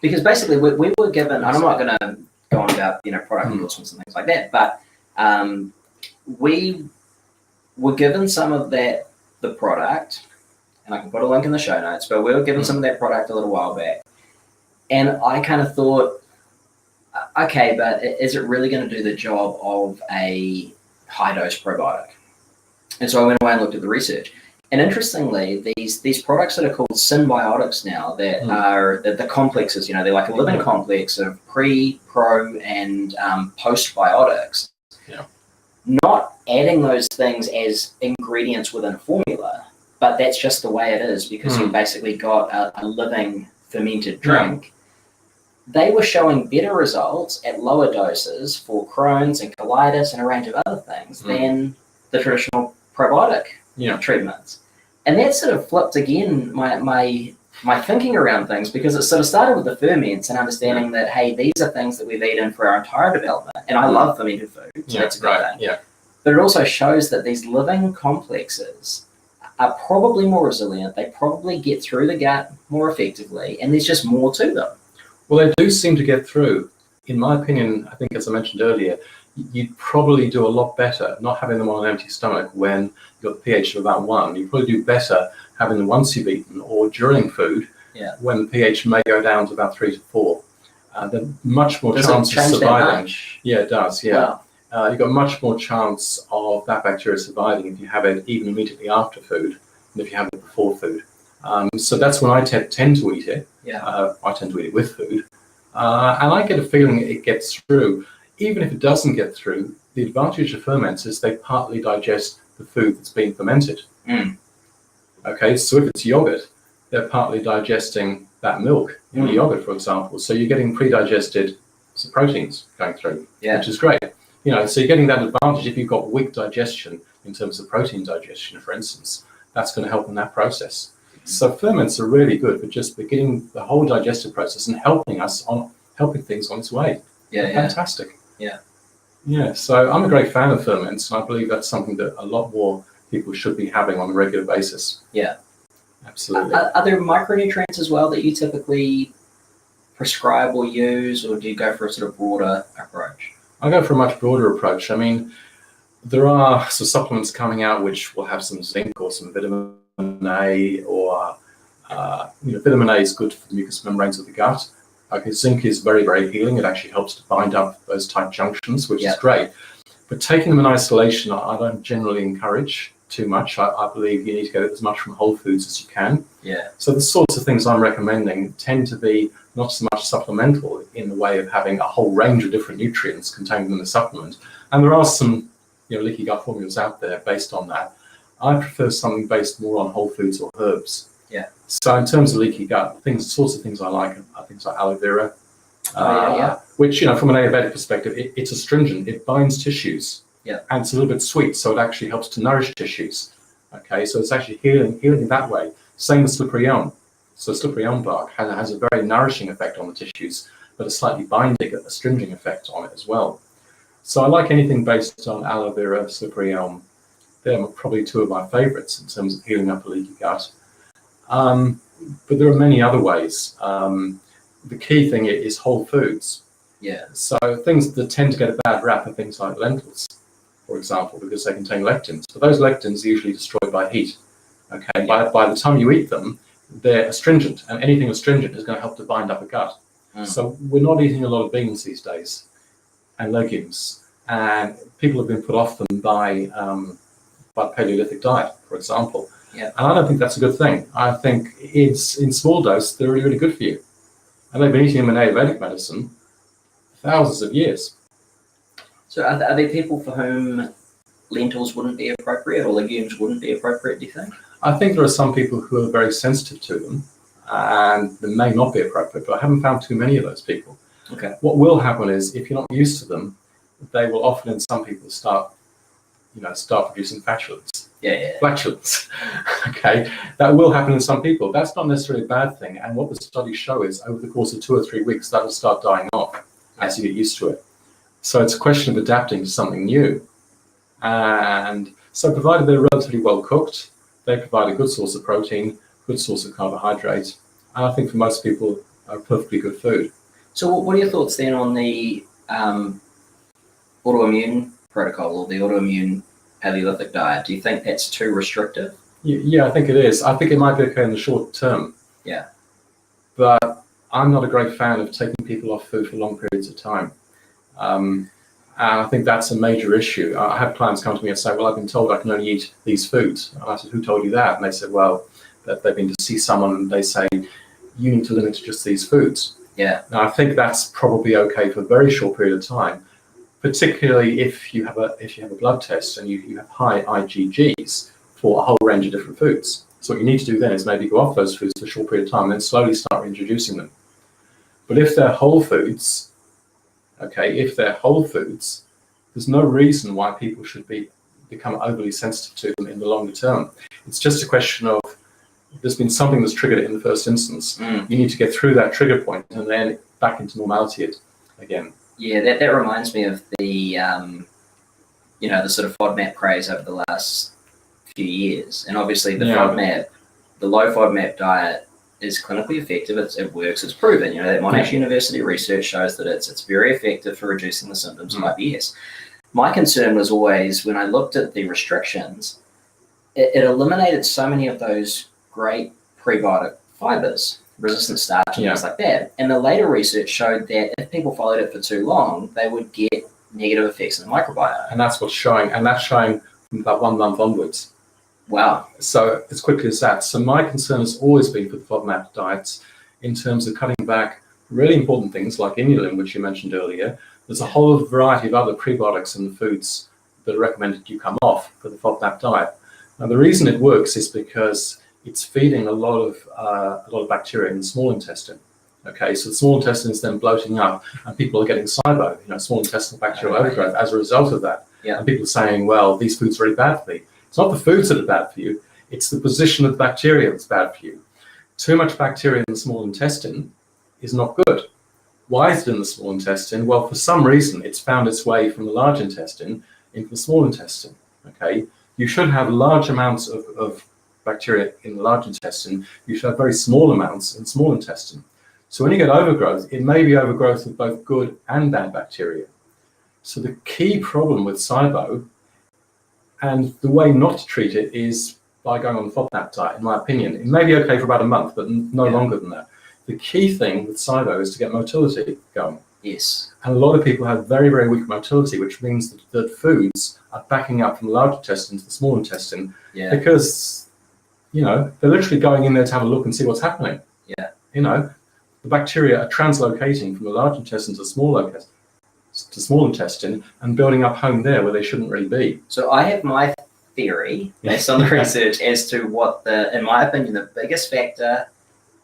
because basically we were given, and I'm not going to go on about product endorsements and things like that, but we were given some of the product, and I can put a link in the show notes, but we were given some of that product a little while back. And I kind of thought, okay, but is it really going to do the job of a high-dose probiotic? And so I went away and looked at the research. And interestingly, these products that are called symbiotics now, that are the complexes, they're like a living complex of pre, pro, and postbiotics. Yeah. Not adding those things as ingredients within a formula, but that's just the way it is because you've basically got a living fermented drink. They were showing better results at lower doses for Crohn's and colitis and a range of other things than the traditional probiotic treatments. And that sort of flipped again my thinking around things, because it sort of started with the ferments and understanding that, hey, these are things that we've eaten for our entire development. And I love fermented food, so that's a good thing. Yeah. But it also shows that these living complexes are probably more resilient. They probably get through the gut more effectively, and there's just more to them. Well, they do seem to get through. In my opinion, I think, as I mentioned earlier, you'd probably do a lot better not having them on an empty stomach when you've got the pH of about 1. You'd probably do better having them once you've eaten or during food when the pH may go down to about 3 to 4. There's much more chance of surviving. Yeah, it does, yeah. Wow. You've got much more chance of that bacteria surviving if you have it even immediately after food than if you have it before food. So that's when I tend to eat it. Yeah. I tend to eat it with food. And I get a feeling it gets through. Even if it doesn't get through, the advantage of ferments is they partly digest the food that's being fermented. Okay, so if it's yogurt, they're partly digesting that milk in the yogurt, for example. So you're getting pre-digested proteins going through, which is great. So you're getting that advantage if you've got weak digestion in terms of protein digestion, for instance. That's going to help in that process. So ferments are really good for just beginning the whole digestive process and helping things on its way. They're fantastic. Yeah. So I'm a great fan of ferments, and I believe that's something that a lot more people should be having on a regular basis. Yeah. Absolutely. Are there micronutrients as well that you typically prescribe or use, or do you go for a sort of broader approach? I go for a much broader approach. I mean, there are some supplements coming out which will have some zinc or some vitamin A, or vitamin A is good for the mucous membranes of the gut. Okay, zinc is very, very healing. It actually helps to bind up those tight junctions, which is great. But taking them in isolation, I don't generally encourage too much. I believe you need to get as much from whole foods as you can. Yeah. So the sorts of things I'm recommending tend to be not so much supplemental in the way of having a whole range of different nutrients contained in the supplement. And there are some leaky gut formulas out there based on that. I prefer something based more on whole foods or herbs. Yeah. So in terms of leaky gut, sorts of things I like are things like aloe vera, which, from an Ayurvedic perspective, it's astringent. It binds tissues. Yeah. And it's a little bit sweet, so it actually helps to nourish tissues. Okay, so it's actually healing in that way. Same with slippery elm. So slippery elm bark has a very nourishing effect on the tissues, but a slightly binding, astringent effect on it as well. So I like anything based on aloe vera, slippery elm. They're probably two of my favorites in terms of healing up a leaky gut. But there are many other ways. The key thing is whole foods. Yeah. So things that tend to get a bad rap are things like lentils, for example, because they contain lectins. But those lectins are usually destroyed by heat. Okay. Yeah. By the time you eat them, they're astringent, and anything astringent is going to help to bind up a gut. So we're not eating a lot of beans these days and legumes, and people have been put off them by the Paleolithic diet, for example. Yeah. And I don't think that's a good thing. I think in small dose, they're really, really good for you. And they've been eating them in Ayurvedic medicine for thousands of years. So are there people for whom lentils wouldn't be appropriate or legumes wouldn't be appropriate, do you think? I think there are some people who are very sensitive to them, and they may not be appropriate, but I haven't found too many of those people. Okay. What will happen is, if you're not used to them, they will often, in some people, start producing flatulence. Yeah. Flatulence. Okay, that will happen in some people. That's not necessarily a bad thing. And what the studies show is, over the course of 2 or 3 weeks, that will start dying off as you get used to it. So it's a question of adapting to something new. And so, provided they're relatively well cooked, they provide a good source of protein, good source of carbohydrate, and I think for most people, are perfectly good food. So what are your thoughts then on the autoimmune protocol or the autoimmune Paleolithic diet? Do you think that's too restrictive? Yeah, I think it is. I think it might be okay in the short term. Yeah. But I'm not a great fan of taking people off food for long periods of time. And I think that's a major issue. I have clients come to me and say, well, I've been told I can only eat these foods. And I said, who told you that? And they said, well, that they've been to see someone and they say, you need to limit to just these foods. Yeah. Now, I think that's probably okay for a very short period of time, particularly if you have a blood test and you have high IgGs for a whole range of different foods. So what you need to do then is maybe go off those foods for a short period of time and then slowly start introducing them. But if they're whole foods, there's no reason why people should become overly sensitive to them in the longer term. It's just a question of, there's been something that's triggered it in the first instance. You need to get through that trigger point and then back into normality again. Yeah, that reminds me of the the sort of FODMAP craze over the last few years. And obviously the low FODMAP diet is clinically effective. It works. It's proven. That Monash University research shows that it's very effective for reducing the symptoms of IBS. My concern was always, when I looked at the restrictions, it eliminated so many of those great prebiotic fibers, resistant starch and things like that. And the later research showed that if people followed it for too long, they would get negative effects on the microbiome. And that's what's showing. And that's showing from about 1 month onwards. Wow. So as quickly as that. So my concern has always been for the FODMAP diets in terms of cutting back really important things like inulin, which you mentioned earlier. There's a whole variety of other prebiotics in the foods that are recommended you come off for the FODMAP diet. Now, the reason it works is because it's feeding a lot of bacteria in the small intestine. Okay, so the small intestine is then bloating up, and people are getting SIBO, small intestinal bacterial overgrowth, as a result of that. And people are saying, well, these foods are really bad for me. It's not the foods that are bad for you, it's the position of the bacteria that's bad for you. Too much bacteria in the small intestine is not good. Why is it in the small intestine? Well, for some reason, it's found its way from the large intestine into the small intestine. Okay, you should have large amounts of bacteria in the large intestine. You should have very small amounts in the small intestine. So when you get overgrowth, it may be overgrowth of both good and bad bacteria. So the key problem with SIBO, and the way not to treat it, is by going on the FODMAP diet, in my opinion. It may be okay for about a month, but no longer than that. The key thing with SIBO is to get motility going. Yes. And a lot of people have very, very weak motility, which means that foods are backing up from the large intestine to the small intestine because, they're literally going in there to have a look and see what's happening. Yeah. The bacteria are translocating from the large intestine to the small intestine and building up home there where they shouldn't really be. So I have my theory based on the research as to what in my opinion, the biggest factor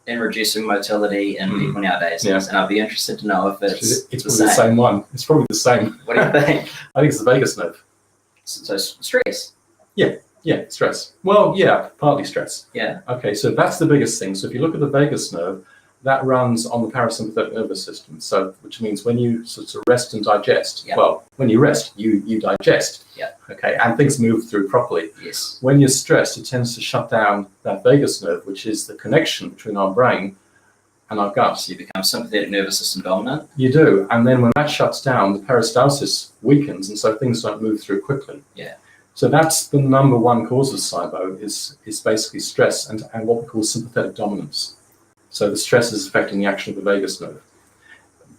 in reducing motility in people nowadays is, and I'd be interested to know if it's probably the same one. It's probably the same. What do you think? I think it's the vagus nerve. So stress. Yeah. Yeah, stress. Well, yeah, partly stress. Yeah. Okay, so that's the biggest thing. So if you look at the vagus nerve, that runs on the parasympathetic nervous system. So, which means when you sort of rest and digest, well, when you rest, you digest. Yeah. Okay, and things move through properly. Yes. When you're stressed, it tends to shut down that vagus nerve, which is the connection between our brain and our gut. So you become sympathetic nervous system dominant. You do, and then when that shuts down, the peristalsis weakens, and so things don't move through quickly. Yeah. So that's the number one cause of SIBO is basically stress and what we call sympathetic dominance. So the stress is affecting the action of the vagus nerve.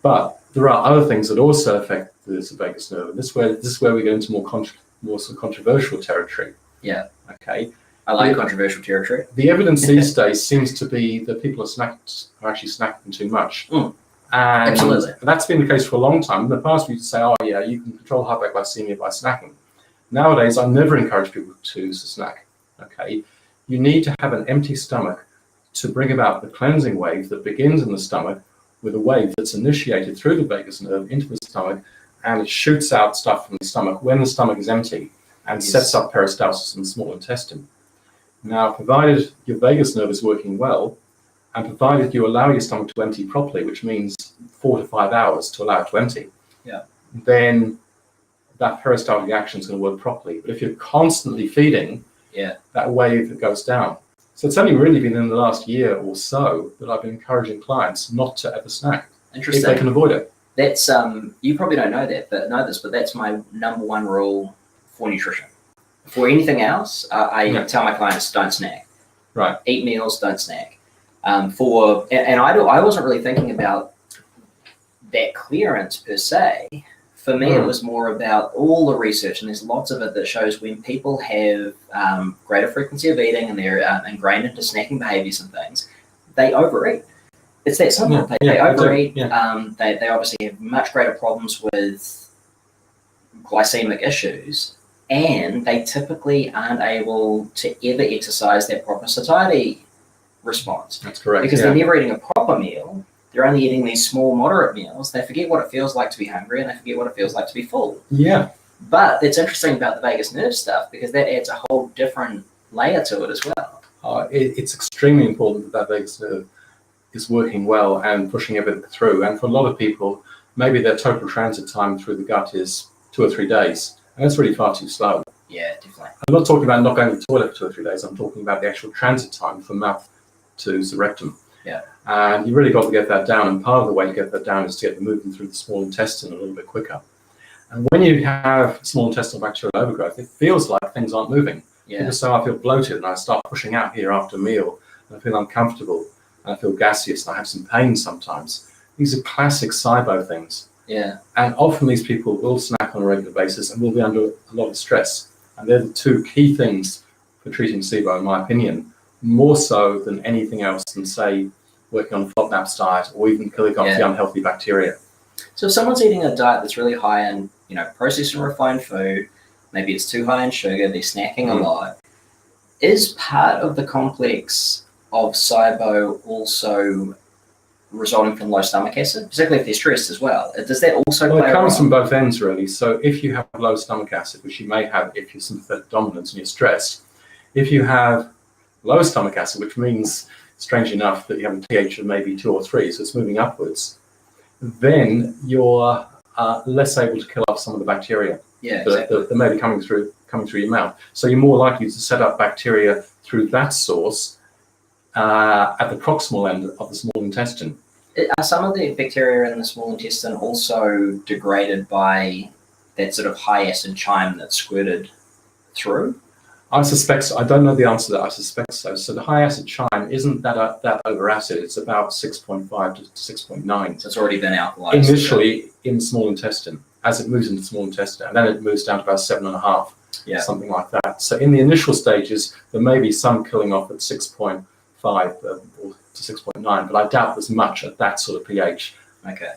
But there are other things that also affect the vagus nerve, and this is where we get into more sort of controversial territory. Yeah. Okay. I like controversial territory. The evidence these days seems to be that people are actually snacking too much. Mm. And Absolutely. that's been the case for a long time. In the past, we used to say, oh yeah, you can control hypoglycemia by snacking. Nowadays, I never encourage people to snack. Okay. You need to have an empty stomach to bring about the cleansing wave that begins in the stomach with a wave that's initiated through the vagus nerve into the stomach, and it shoots out stuff from the stomach when the stomach is empty and sets up peristalsis in the small intestine. Now, provided your vagus nerve is working well, and provided you allow your stomach to empty properly, which means 4 to 5 hours to allow it to empty, then that peristaltic action is going to work properly. But if you're constantly feeding, that wave goes down. So it's only really been in the last year or so that I've been encouraging clients not to ever snack. Interesting. If they can avoid it. That's you probably don't know this, but that's my number one rule for nutrition. For anything else, I tell my clients don't snack. Right. Eat meals, don't snack. I wasn't really thinking about that clearance per se. For me, it was more about all the research, and there's lots of it that shows when people have greater frequency of eating and they're ingrained into snacking behaviors and things, they overeat. It's that simple. They overeat. They obviously have much greater problems with glycemic issues, and they typically aren't able to ever exercise that proper satiety response. That's correct. Because they're never eating a proper meal. They're only eating these small, moderate meals. They forget what it feels like to be hungry, and they forget what it feels like to be full. Yeah. But it's interesting about the vagus nerve stuff because that adds a whole different layer to it as well. It's extremely important that vagus nerve is working well and pushing everything through. And for a lot of people, maybe their total transit time through the gut is 2 or 3 days. And that's really far too slow. Yeah, definitely. I'm not talking about not going to the toilet for 2 or 3 days. I'm talking about the actual transit time from mouth to the rectum. Yeah. And you really got to get that down. And part of the way to get that down is to get the movement through the small intestine a little bit quicker. And when you have small intestinal bacterial overgrowth, it feels like things aren't moving. Yeah. So I feel bloated and I start pushing out here after a meal. And I feel uncomfortable and I feel gaseous and I have some pain sometimes. These are classic SIBO things. Yeah. And often these people will snack on a regular basis and will be under a lot of stress. And they're the two key things for treating SIBO, in my opinion, more so than anything else than, say, working on a FODMAPs diet or even killing off the unhealthy bacteria. So if someone's eating a diet that's really high in, processed and refined food, maybe it's too high in sugar, they're snacking a lot, is part of the complex of SIBO also resulting from low stomach acid, particularly if they're stressed as well? Does that also play a role? It comes from both ends, really. So if you have low stomach acid, which you may have if you're sympathetic dominant and you're stressed, if you have low stomach acid, which means, strangely enough, that you have a pH of maybe 2 or 3, so it's moving upwards, then you're less able to kill off some of the bacteria that may be coming through your mouth. So you're more likely to set up bacteria through that source at the proximal end of the small intestine. Are some of the bacteria in the small intestine also degraded by that sort of high acid chyme that's squirted through? I suspect so. I don't know the answer to that. I suspect so. So the high acid chyme isn't that over acid. It's about 6.5 to 6.9. So it's already been alkalized. Initially in the small intestine, as it moves into the small intestine, and then it moves down to about 7.5, something like that. So in the initial stages, there may be some killing off at 6.5 or to 6.9, but I doubt there's much at that sort of pH. Okay.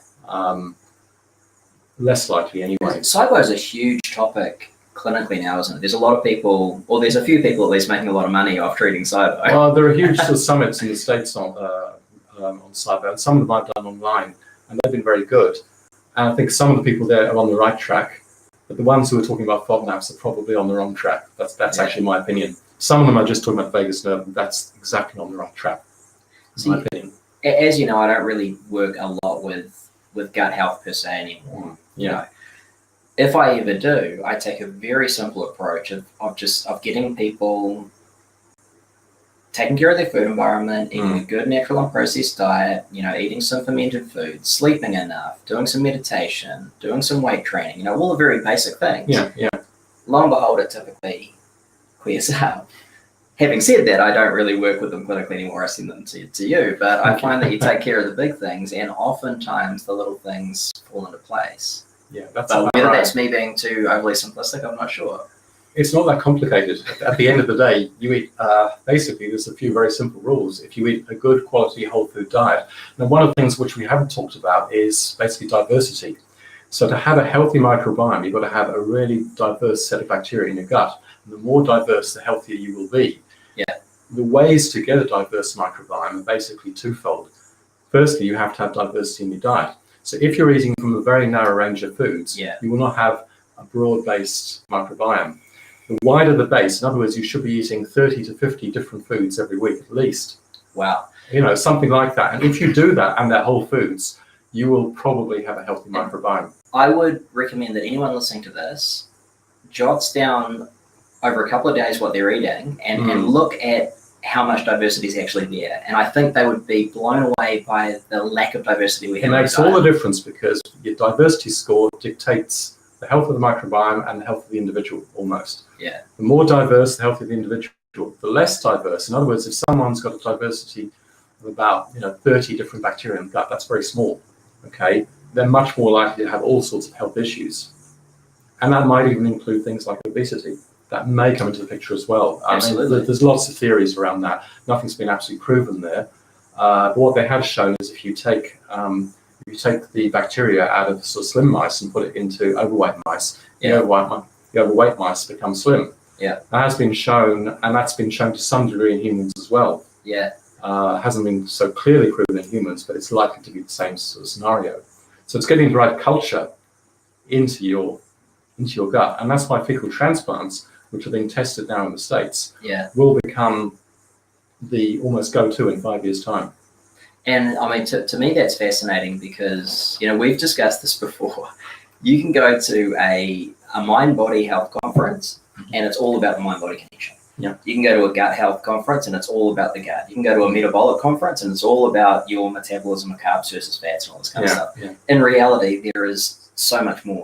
Less likely anyway. SIBO is a huge topic clinically now, isn't it? There's a lot of people, or there's a few people at least making a lot of money off treating SIBO. Well, there are huge sort of summits in the States on SIBO, and some of them I've done online, and they've been very good. And I think some of the people there are on the right track, But the ones who are talking about FODMAPs are probably on the wrong track. That's actually my opinion. Some of them are just talking about vagus nerve, and that's exactly on the right track, in my opinion. As you know, I don't really work a lot with gut health per se anymore. You know, if I ever do, I take a very simple approach of getting people taking care of their food environment, eating a good natural and processed diet, you know, eating some fermented foods, sleeping enough, doing some meditation, doing some weight training, you know, all the very basic things. Lo and behold, it typically clears up. Having said that, I don't really work with them clinically anymore. I send them to you, but I find that you take care of the big things, and oftentimes the little things fall into place. Yeah, that's but whether that's me being too overly simplistic, I'm not sure. It's not that complicated. At the end of the day, you eat, basically, there's a few very simple rules. If you eat a good quality whole food diet. Now, one of the things which we haven't talked about is basically diversity. So to have a healthy microbiome, you've got to have a really diverse set of bacteria in your gut. And the more diverse, the healthier you will be. Yeah. The ways to get a diverse microbiome are basically twofold. Firstly, you have to have diversity in your diet. So if you're eating from a very narrow range of foods, you will not have a broad-based microbiome. The wider the base, in other words, you should be eating 30 to 50 different foods every week at least. Wow. You know, something like that. And if you do that and they're whole foods, you will probably have a healthy microbiome. I would recommend that anyone listening to this jots down over a couple of days what they're eating and look at how much diversity is actually there. And I think they would be blown away by the lack of diversity we have. It makes all the difference because your diversity score dictates the health of the microbiome and the health of the individual almost. Yeah. The more diverse, the healthier the individual. The less diverse, in other words, if someone's got a diversity of about 30 different bacteria in the gut, that's very small. Okay, they're much more likely to have all sorts of health issues, and that might even include things like obesity. That may come into the picture as well. Absolutely. There's lots of theories around that. Nothing's been absolutely proven there. But what they have shown is if you take the bacteria out of sort of slim mice and put it into overweight mice, the overweight mice become slim. Yeah. That has been shown, and that's been shown to some degree in humans as well. Yeah. Hasn't been so clearly proven in humans, but it's likely to be the same sort of scenario. So it's getting the right culture into your gut, and that's why fecal transplants, which are being tested now in the States, will become the almost go-to in 5 years' time. And I mean, to me, that's fascinating because, we've discussed this before. You can go to a mind-body health conference and it's all about the mind-body connection. Yeah. You can go to a gut health conference and it's all about the gut. You can go to a metabolic conference and it's all about your metabolism of carbs versus fats and all this kind of stuff. Yeah. In reality, there is so much more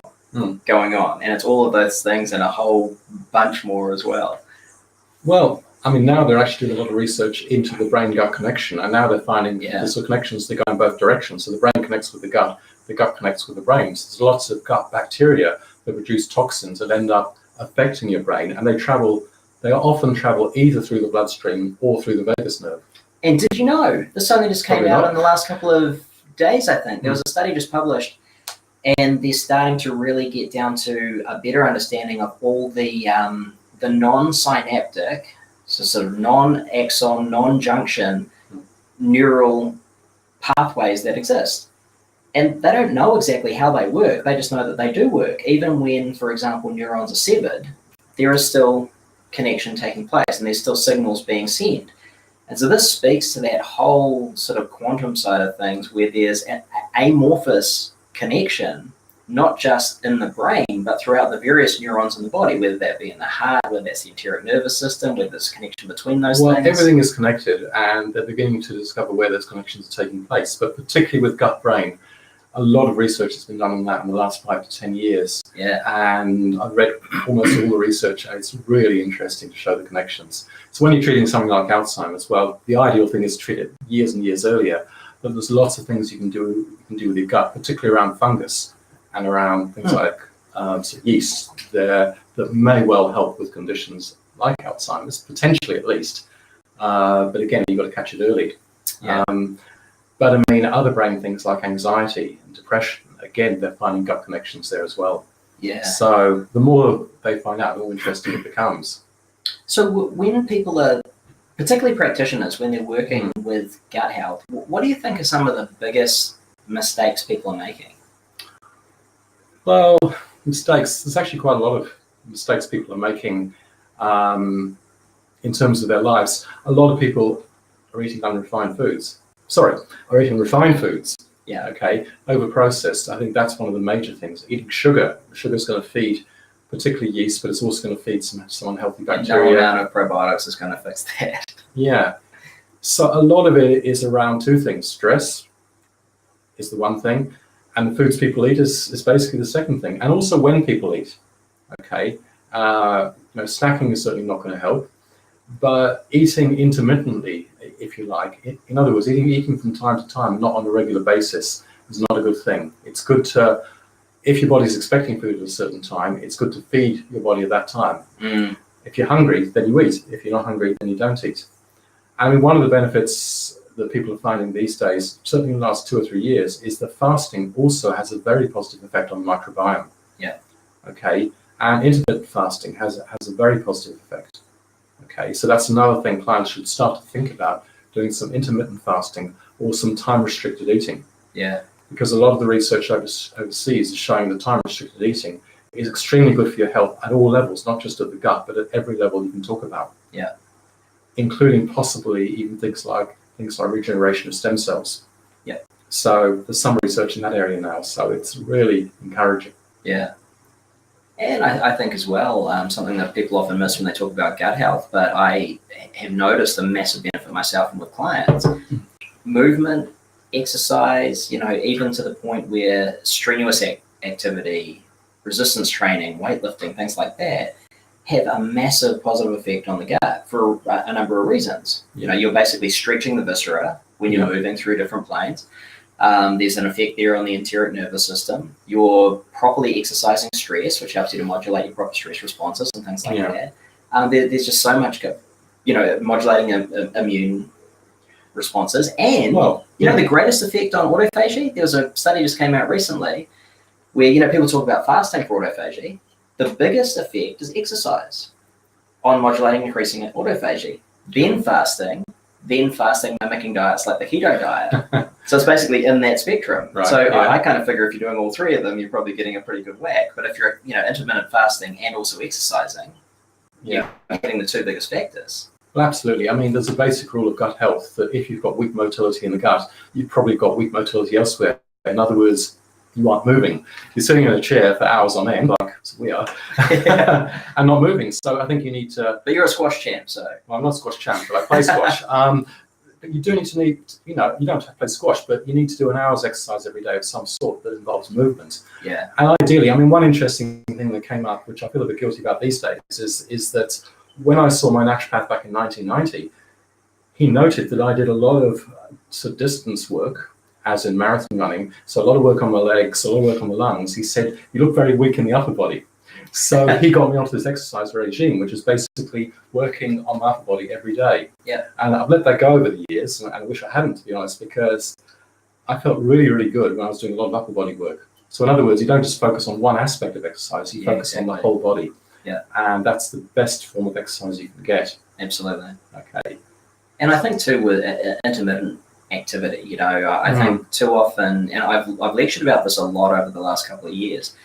going on, and it's all of those things and a whole bunch more as well. Well, I mean, now they're actually doing a lot of research into the brain-gut connection, and now they're finding the sort of connections that go in both directions. So the brain connects with the gut connects with the brain. So there's lots of gut bacteria that produce toxins that end up affecting your brain, and they often travel either through the bloodstream or through the vagus nerve. And did you know, this only just came out in the last couple of days, I think. There was a study just published, and they're starting to really get down to a better understanding of all the non-synaptic, so sort of non-axon, non-junction neural pathways that exist. And they don't know exactly how they work. They just know that they do work. Even when, for example, neurons are severed, there is still connection taking place and there's still signals being sent. And so this speaks to that whole sort of quantum side of things where there's an amorphous connection, not just in the brain, but throughout the various neurons in the body, whether that be in the heart, whether that's the enteric nervous system, whether there's connection between those things. Well, everything is connected, and they're beginning to discover where those connections are taking place, but particularly with gut-brain. A lot of research has been done on that in the last 5 to 10 years. Yeah. And I've read almost all the research, and it's really interesting to show the connections. So when you're treating something like Alzheimer's, well, the ideal thing is to treat it years and years earlier, but there's lots of things you can do with your gut, particularly around fungus and around things like sort of yeast that may well help with conditions like Alzheimer's, potentially at least. But again, you've got to catch it early. Yeah. But I mean, other brain things like anxiety and depression, again, they're finding gut connections there as well. Yeah. So the more they find out, the more interesting it becomes. So when people are, particularly practitioners, when they're working with gut health, what do you think are some of the biggest mistakes people are making? Well, Mistakes. There's actually quite a lot of mistakes people are making in terms of their lives. A lot of people are eating unrefined foods. Are eating refined foods. Yeah. Okay. Over-processed. I think that's one of the major things. Eating sugar. Sugar is going to feed particularly yeast, but it's also going to feed some unhealthy bacteria. No amount of probiotics is going to fix that. Yeah. So a lot of it is around two things. Stress is the one thing, and the foods people eat is basically the second thing. And also when people eat. Okay. Snacking is certainly not going to help, but eating intermittently, if you like, in other words, eating from time to time, not on a regular basis, is not a good thing. It's good to, if your body's expecting food at a certain time, it's good to feed your body at that time. If you're hungry, then you eat. If you're not hungry, then you don't eat. I mean, one of the benefits that people are finding these days, certainly in the last 2 or 3 years, is that fasting also has a very positive effect on the microbiome. Yeah. Okay. And intermittent fasting has a very positive effect. Okay. So that's another thing clients should start to think about, doing some intermittent fasting or some time-restricted eating. Yeah. Because a lot of the research overseas is showing that time-restricted eating is extremely good for your health at all levels, not just at the gut, but at every level you can talk about. Yeah. Including possibly even things like regeneration of stem cells. Yeah. So there's some research in that area now, so it's really encouraging. Yeah. And I think as well, something that people often miss when they talk about gut health, but I have noticed a massive benefit myself and with clients. Movement, exercise, even to the point where strenuous activity, resistance training, weightlifting, things like that, have a massive positive effect on the gut for a number of reasons. You're basically stretching the viscera when you're moving through different planes. There's an effect there on the enteric nervous system. You're properly exercising stress, which helps you to modulate your proper stress responses and things like that. There's just so much, modulating immune responses. And, the greatest effect on autophagy, there was a study just came out recently where, people talk about fasting for autophagy. The biggest effect is exercise on modulating and increasing autophagy. Then fasting mimicking diets like the keto diet. So it's basically in that spectrum. Right, so I kind of figure if you're doing all three of them, you're probably getting a pretty good whack. But if you're, intermittent fasting and also exercising, you're getting the two biggest factors. Well, absolutely. I mean, there's a basic rule of gut health that if you've got weak motility in the gut, you've probably got weak motility elsewhere. In other words, you aren't moving. You're sitting in a chair for hours on end, like we are, and not moving. So I think you need to... But you're a squash champ, so... Well, I'm not a squash champ, but I play squash. But you do need, you don't have to play squash, but you need to do an hour's exercise every day of some sort that involves movement. Yeah. And ideally, I mean, one interesting thing that came up, which I feel a bit guilty about these days, is that when I saw my naturopath back in 1990, he noted that I did a lot of distance work, as in marathon running, so a lot of work on my legs, a lot of work on the lungs. He said, you look very weak in the upper body. So he got me onto this exercise regime, which is basically working on my upper body every day. Yeah. And I've let that go over the years, and I wish I hadn't, to be honest, because I felt really, really good when I was doing a lot of upper body work. So in other words, you don't just focus on one aspect of exercise, you focus on the whole body. Yeah. And that's the best form of exercise you can get. Absolutely. Okay. And I think too with intermittent activity, I think too often, and I've lectured about this a lot over the last couple of years,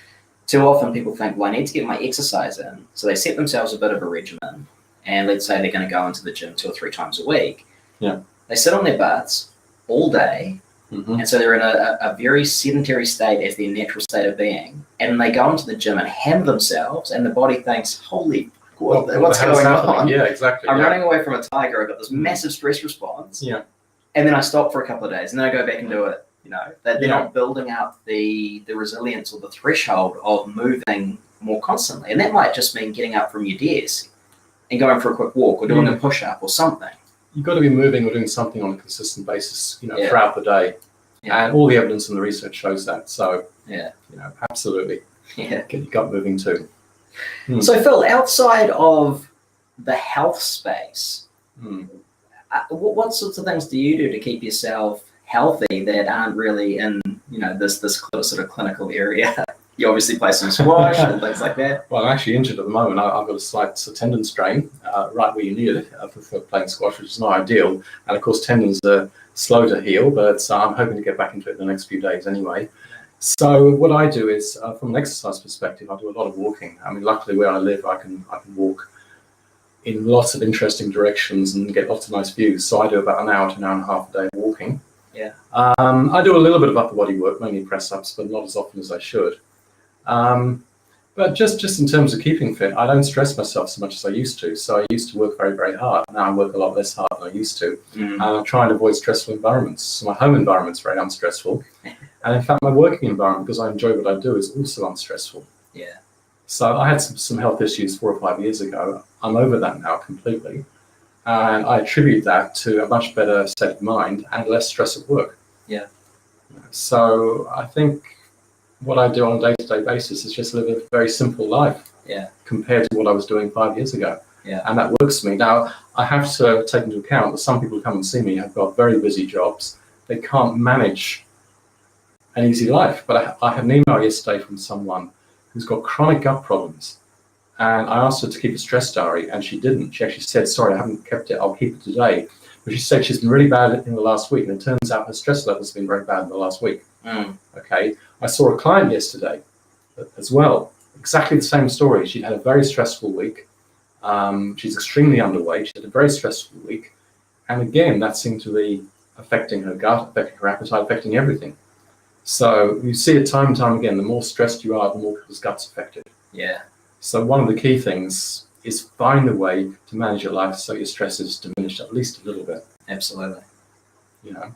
too often people think, well, I need to get my exercise in. So they set themselves a bit of a regimen, and let's say they're going to go into the gym 2 or 3 times a week. Yeah. They sit on their butts all day, and so they're in a very sedentary state as their natural state of being, and they go into the gym and hammer themselves, and the body thinks, holy God, what's going on? Yeah, exactly. I'm running away from a tiger, I've got this massive stress response. Yeah. And then I stop for a couple of days, and then I go back and do it. They're not building up the resilience or the threshold of moving more constantly. And that might just mean getting up from your desk and going for a quick walk or doing a push-up or something. You've got to be moving or doing something on a consistent basis, throughout the day. Yeah. And all the evidence in the research shows that. So, yeah, absolutely. Yeah. Get your gut moving too. So, Phil, outside of the health space, what sorts of things do you do to keep yourself healthy that aren't really in, this sort of clinical area? You obviously play some squash and things like that. Well, I'm actually injured at the moment. I've got a slight tendon strain right where you need it for playing squash, which is not ideal. And of course, tendons are slow to heal, but I'm hoping to get back into it in the next few days anyway. So what I do is, from an exercise perspective, I do a lot of walking. I mean, luckily where I live, I can walk in lots of interesting directions and get lots of nice views. So I do about an hour to an hour and a half a day walking. Yeah. I do a little bit of upper body work, mainly press-ups, but not as often as I should. But just in terms of keeping fit, I don't stress myself so much as I used to. So I used to work very, very hard. Now I work a lot less hard than I used to. And I try and avoid stressful environments. So my home environment's very unstressful. And in fact, my working environment, because I enjoy what I do, is also unstressful. Yeah. So I had some health issues 4 or 5 years ago. I'm over that now completely. And I attribute that to a much better state of mind and less stress at work. Yeah. So I think what I do on a day-to-day basis is just live a very simple life. Yeah. Compared to what I was doing 5 years ago. Yeah. And that works for me. Now, I have to take into account that some people who come and see me have got very busy jobs. They can't manage an easy life. But I had an email yesterday from someone who's got chronic gut problems. And I asked her to keep a stress diary, and she didn't. She actually said, sorry, I haven't kept it. I'll keep it today. But she said she's been really bad in the last week. And it turns out her stress levels have been very bad in the last week. Okay. I saw a client yesterday as well. Exactly the same story. She had a very stressful week. She's extremely underweight. She had a very stressful week. And again, that seemed to be affecting her gut, affecting her appetite, affecting everything. So you see it time and time again, the more stressed you are, the more people's gut's affected. Yeah. So one of the key things is find a way to manage your life so your stress is diminished at least a little bit. Absolutely. You know.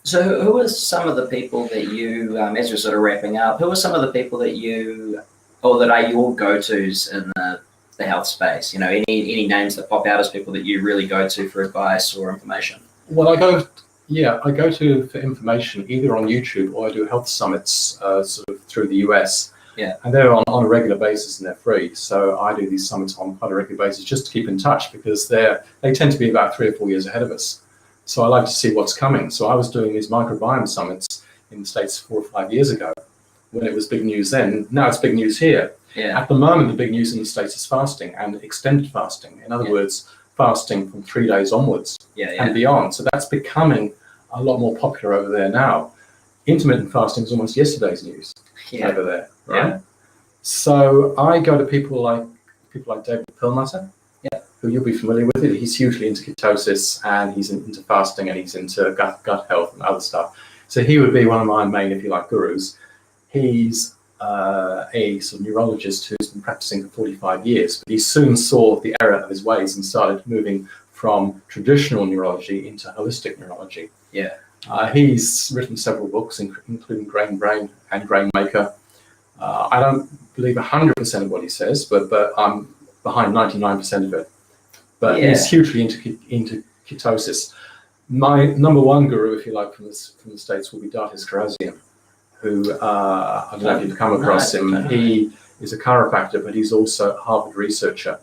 So who are some of the people that you, as we're sort of wrapping up, who are some of the people that you, or that are your go-tos in the health space? You know, any names that pop out as people that you really go to for advice or information? Well, I go to for information either on YouTube or I do health summits sort of through the US. Yeah. And they're on a regular basis and they're free. So I do these summits on quite a regular basis just to keep in touch because they tend to be about 3 or 4 years ahead of us. So I like to see what's coming. So I was doing these microbiome summits in the States 4 or 5 years ago when it was big news then. Now it's big news here. Yeah. At the moment, the big news in the States is fasting and extended fasting. In other words, fasting from 3 days onwards and beyond. So that's becoming a lot more popular over there now. Intermittent fasting is almost yesterday's news over there, right? Yeah. So I go to people like David Perlmutter, who you'll be familiar with. He's hugely into ketosis and he's into fasting and he's into gut health and other stuff. So he would be one of my main, if you like, gurus. He's a sort of neurologist who's been practicing for 45 years, but he soon saw the error of his ways and started moving from traditional neurology into holistic neurology. Yeah. He's written several books, including Grain Brain and Grain Maker. I don't believe 100% of what he says, but I'm behind 99% of it. But he's hugely into ketosis. My number one guru, if you like, from the States will be Dartis Karazian, who I don't know if you've come across him. He is a chiropractor, but he's also a Harvard researcher.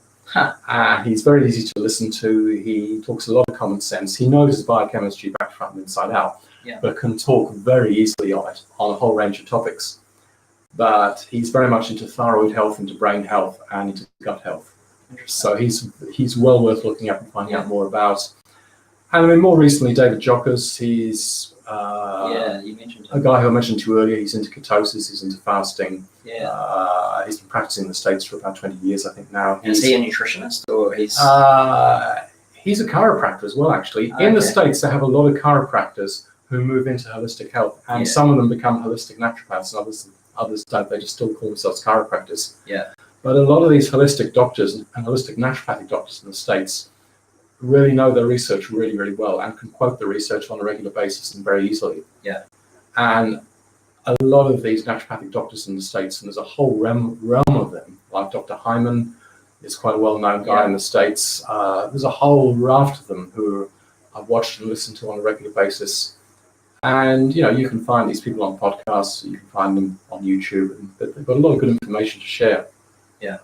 He's very easy to listen to. He talks a lot of common sense. He knows his biochemistry back, front, and inside out, but can talk very easily on it on a whole range of topics. But he's very much into thyroid health, into brain health, and into gut health. So he's well worth looking up and finding out more about. And I mean, more recently, David Jockers. He's you mentioned him. A guy who I mentioned to you earlier. He's into ketosis. He's into fasting. He's been practicing in the States for about 20 years, I think now. Is he a nutritionist or he's? He's a chiropractor as well, actually. In the States, they have a lot of chiropractors who move into holistic health, and some of them become holistic naturopaths, and others don't. They just still call themselves chiropractors. Yeah. But a lot of these holistic doctors and holistic naturopathic doctors in the States really know their research really, really well and can quote the research on a regular basis and very easily. Yeah. And a lot of these naturopathic doctors in the States, and there's a whole realm of them, like Dr. Hyman is quite a well-known guy in the States. There's a whole raft of them who I've watched and listened to on a regular basis. And, you know, you can find these people on podcasts, you can find them on YouTube, but they've got a lot of good information to share. Yeah.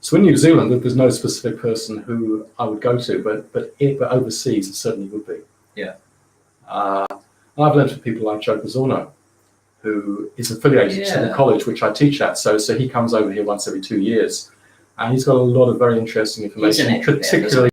So in New Zealand, there's no specific person who I would go to, but overseas, it certainly would be. Yeah. I've learned from people like Joe Pizzorno, who is affiliated to the college which I teach at. So he comes over here once every 2 years. And he's got a lot of very interesting information. He's an expert, Particularly,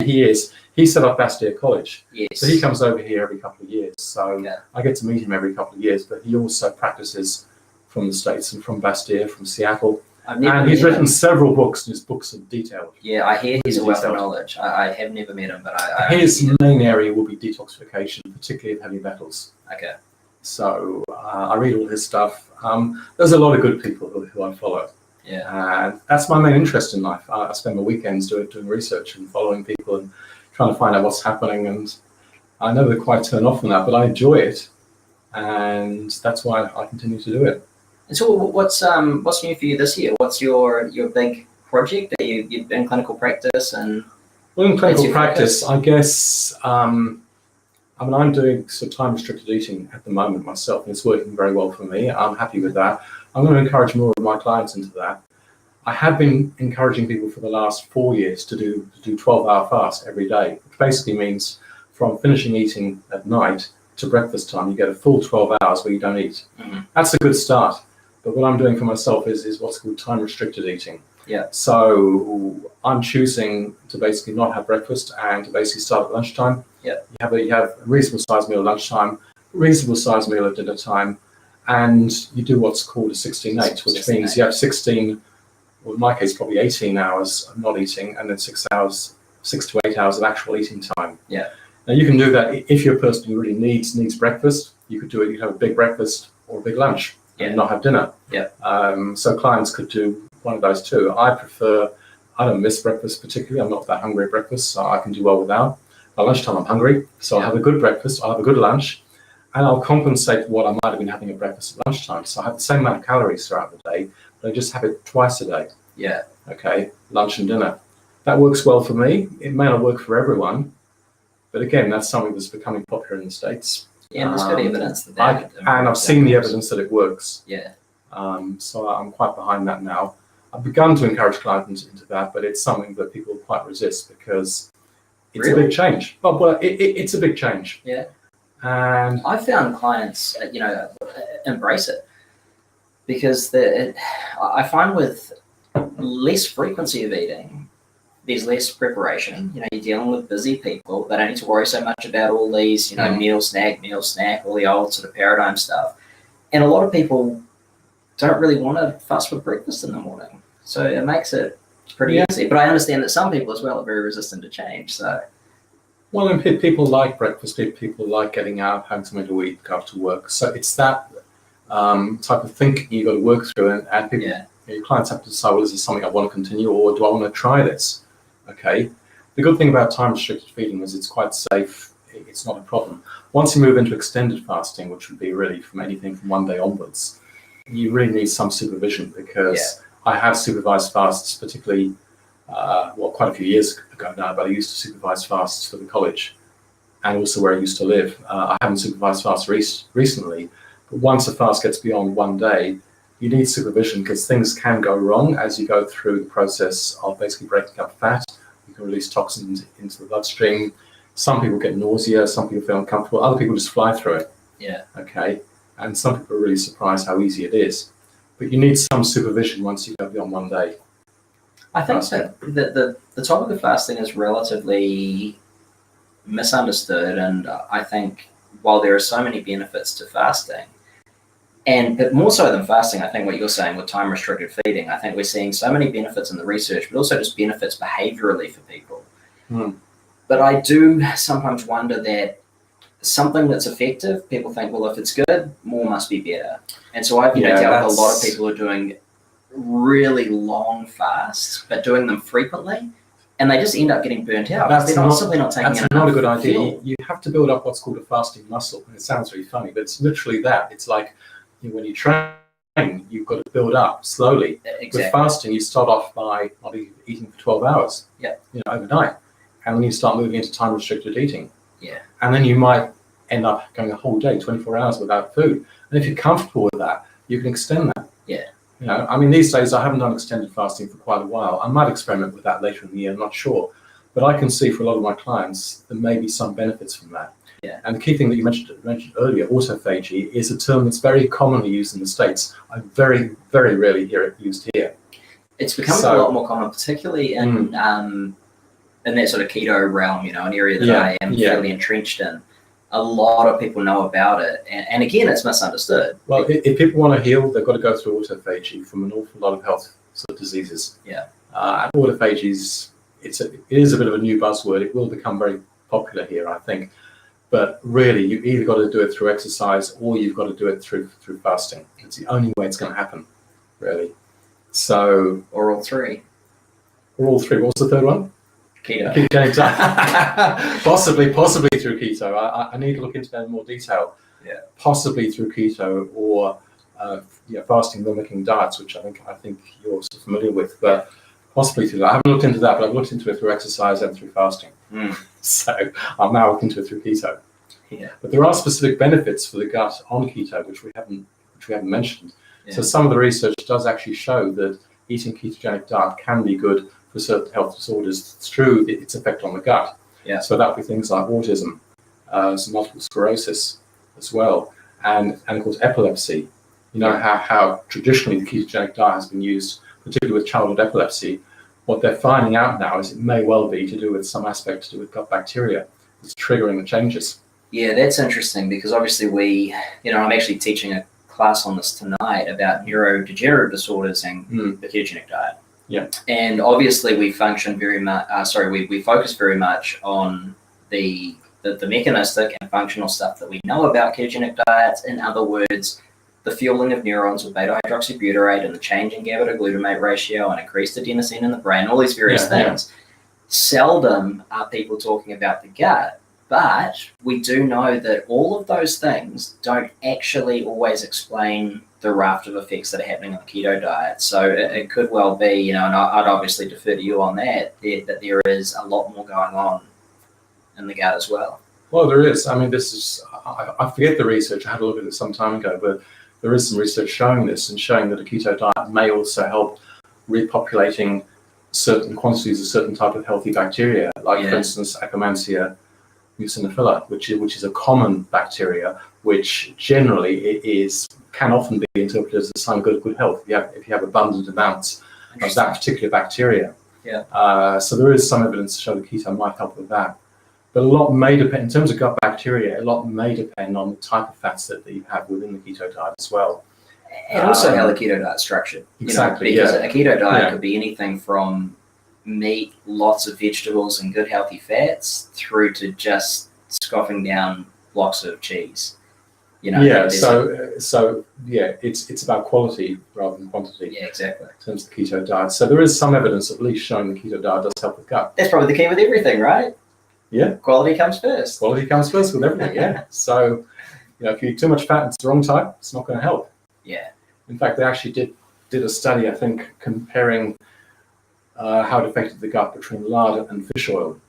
he set up Bastyr College. Yes. So he comes over here every couple of years. So Yeah. I get to meet him every couple of years, but he also practices from the States and from Bastyr, from Seattle. And he's written several books, and his books are detailed. Yeah, I hear he's a wealth of knowledge. I have never met him, but his main area will be detoxification, particularly of heavy metals. Okay. So I read all his stuff. There's a lot of good people who I follow. Yeah. And that's my main interest in life. I spend my weekends doing research and following people and trying to find out what's happening. And I never quite turn off from that, but I enjoy it. And that's why I continue to do it. And so what's new for you this year? What's your big project that you've been in clinical practice? And well, in clinical practice, I guess, I'm doing some time-restricted eating at the moment myself, and it's working very well for me. I'm happy with that. I'm going to encourage more of my clients into that. I have been encouraging people for the last 4 years to do 12-hour fast every day, which basically means from finishing eating at night to breakfast time, you get a full 12 hours where you don't eat. Mm-hmm. That's a good start. But what I'm doing for myself is what's called time-restricted eating. Yeah. So I'm choosing to basically not have breakfast and to basically start at lunchtime. Yeah. You have a reasonable sized meal at lunchtime, reasonable sized meal at dinner time, and you do what's called a 16-8, which means you have 16, well, in my case, probably 18 hours of not eating, and then 6 to 8 hours of actual eating time. Yeah. Now you can do that if you're a person who really needs breakfast. You could do it. You have a big breakfast or a big lunch. And not have dinner. Yeah. So clients could do one of those too. I don't miss breakfast particularly. I'm not that hungry at breakfast, so I can do well without. At lunchtime, I'm hungry, so I'll have a good breakfast, I'll have a good lunch, and I'll compensate what I might have been having at breakfast at lunchtime. So I have the same amount of calories throughout the day, but I just have it twice a day. Yeah. Okay, lunch and dinner. That works well for me. It may not work for everyone, but again, that's something that's becoming popular in the States. Yeah, and there's good evidence that I've seen the evidence that it works. Yeah. So I'm quite behind that now. I've begun to encourage clients into that, but it's something that people quite resist because it's a big change. Well, it's a big change. Yeah. And I found clients, embrace it because I find with less frequency of eating, there's less preparation. You're dealing with busy people. They don't need to worry so much about all these, meal, snack, all the old sort of paradigm stuff. And a lot of people don't really want to fast for breakfast in the morning. So it makes it pretty easy. But I understand that some people as well are very resistant to change. So, well, and people like breakfast. People like getting out, having something to eat, go to work. So it's that type of thinking you've got to work through. And people, your clients have to decide, well, is this something I want to continue or do I want to try this? Okay. The good thing about time-restricted feeding is it's quite safe. It's not a problem. Once you move into extended fasting, which would be really from anything from 1 day onwards, you really need some supervision because I have supervised fasts, particularly, quite a few years ago now, but I used to supervise fasts for the college and also where I used to live. I haven't supervised fasts recently, but once a fast gets beyond 1 day, you need supervision because things can go wrong as you go through the process of basically breaking up fat. You can release toxins into the bloodstream. Some people get nausea, some people feel uncomfortable, other people just fly through it. Yeah. Okay. And some people are really surprised how easy it is. But you need some supervision once you go beyond 1 day. I think that the topic of fasting is relatively misunderstood, and I think while there are so many benefits to fasting, but more so than fasting, I think what you're saying with time-restricted feeding, I think we're seeing so many benefits in the research, but also just benefits behaviorally for people. Mm. But I do sometimes wonder that something that's effective, people think, well, if it's good, more must be better. And so I've dealt with a lot of people who are doing really long fasts, but doing them frequently, and they just end up getting burnt out. They're simply not taking enough. That's not a good idea. Fuel. You have to build up what's called a fasting muscle. And it sounds really funny, but it's literally that. It's like when you train, you've got to build up slowly. Exactly. With fasting, you start off by not eating for 12 hours, overnight. And then you start moving into time-restricted eating. Yeah. And then you might end up going a whole day, 24 hours without food. And if you're comfortable with that, you can extend that. Yeah. These days I haven't done extended fasting for quite a while. I might experiment with that later in the year, I'm not sure. But I can see for a lot of my clients, there may be some benefits from that. Yeah. And the key thing that you mentioned earlier, autophagy, is a term that's very commonly used in the States. I very, very rarely hear it used here. It's becoming a lot more common, particularly in that sort of keto realm, you know, an area that I am fairly entrenched in. A lot of people know about it, and again, it's misunderstood. Well, if people want to heal, they've got to go through autophagy from an awful lot of health sort of diseases. Yeah. And autophagy it is a bit of a new buzzword. It will become very popular here, I think. But really, you've either got to do it through exercise or you've got to do it through fasting. It's the only way it's going to happen, really. So, or all three. Or all three. What was the third one? Keto. Ketogenic diet. possibly through keto. I need to look into that in more detail. Yeah. Possibly through keto or fasting mimicking diets, which I think you're also familiar with, but possibly through that. I haven't looked into that, but I've looked into it through exercise and through fasting. So I'm now looking into it through keto. Yeah. But there are specific benefits for the gut on keto, which we haven't mentioned. Yeah. So some of the research does actually show that eating ketogenic diet can be good for certain health disorders through its effect on the gut. Yeah. So that would be things like autism, some multiple sclerosis as well, and of course epilepsy. You know how traditionally the ketogenic diet has been used, particularly with childhood epilepsy. What they're finding out now is it may well be to do with some aspect to do with gut bacteria. It's triggering the changes. Yeah, that's interesting because obviously I'm actually teaching a class on this tonight about neurodegenerative disorders and the ketogenic diet. Yeah. And obviously we function very much, we focus very much on the mechanistic and functional stuff that we know about ketogenic diets. In other words, the fueling of neurons with beta-hydroxybutyrate and the change in GABA to glutamate ratio and increased adenosine in the brain, all these various things. Seldom are people talking about the gut, but we do know that all of those things don't actually always explain the raft of effects that are happening on the keto diet. So it could well be, and I'd obviously defer to you on that there is a lot more going on in the gut as well. Well, there is. I mean, I forget the research. I had a look at it some time ago, but there is some research showing this and showing that a keto diet may also help repopulating certain quantities of certain type of healthy bacteria, like for instance, Akkermansia muciniphila, which is a common bacteria, which generally can often be interpreted as a sign of good health if you have abundant amounts of that particular bacteria. Yeah. So there is some evidence to show that keto might help with that. But a lot may depend, in terms of gut bacteria, a lot may depend on the type of fats that you have within the keto diet as well. And also how the keto diet is structured. Exactly, because a keto diet could be anything from meat, lots of vegetables and good healthy fats, through to just scoffing down blocks of cheese. It's about quality rather than quantity. Yeah, exactly. In terms of the keto diet. So there is some evidence at least showing the keto diet does help with gut. That's probably the key with everything, right? Yeah. Quality comes first. Quality comes first with everything, yeah. So, if you eat too much fat and it's the wrong type, it's not going to help. Yeah. In fact, they actually did a study, I think, comparing how it affected the gut between lard and fish oil.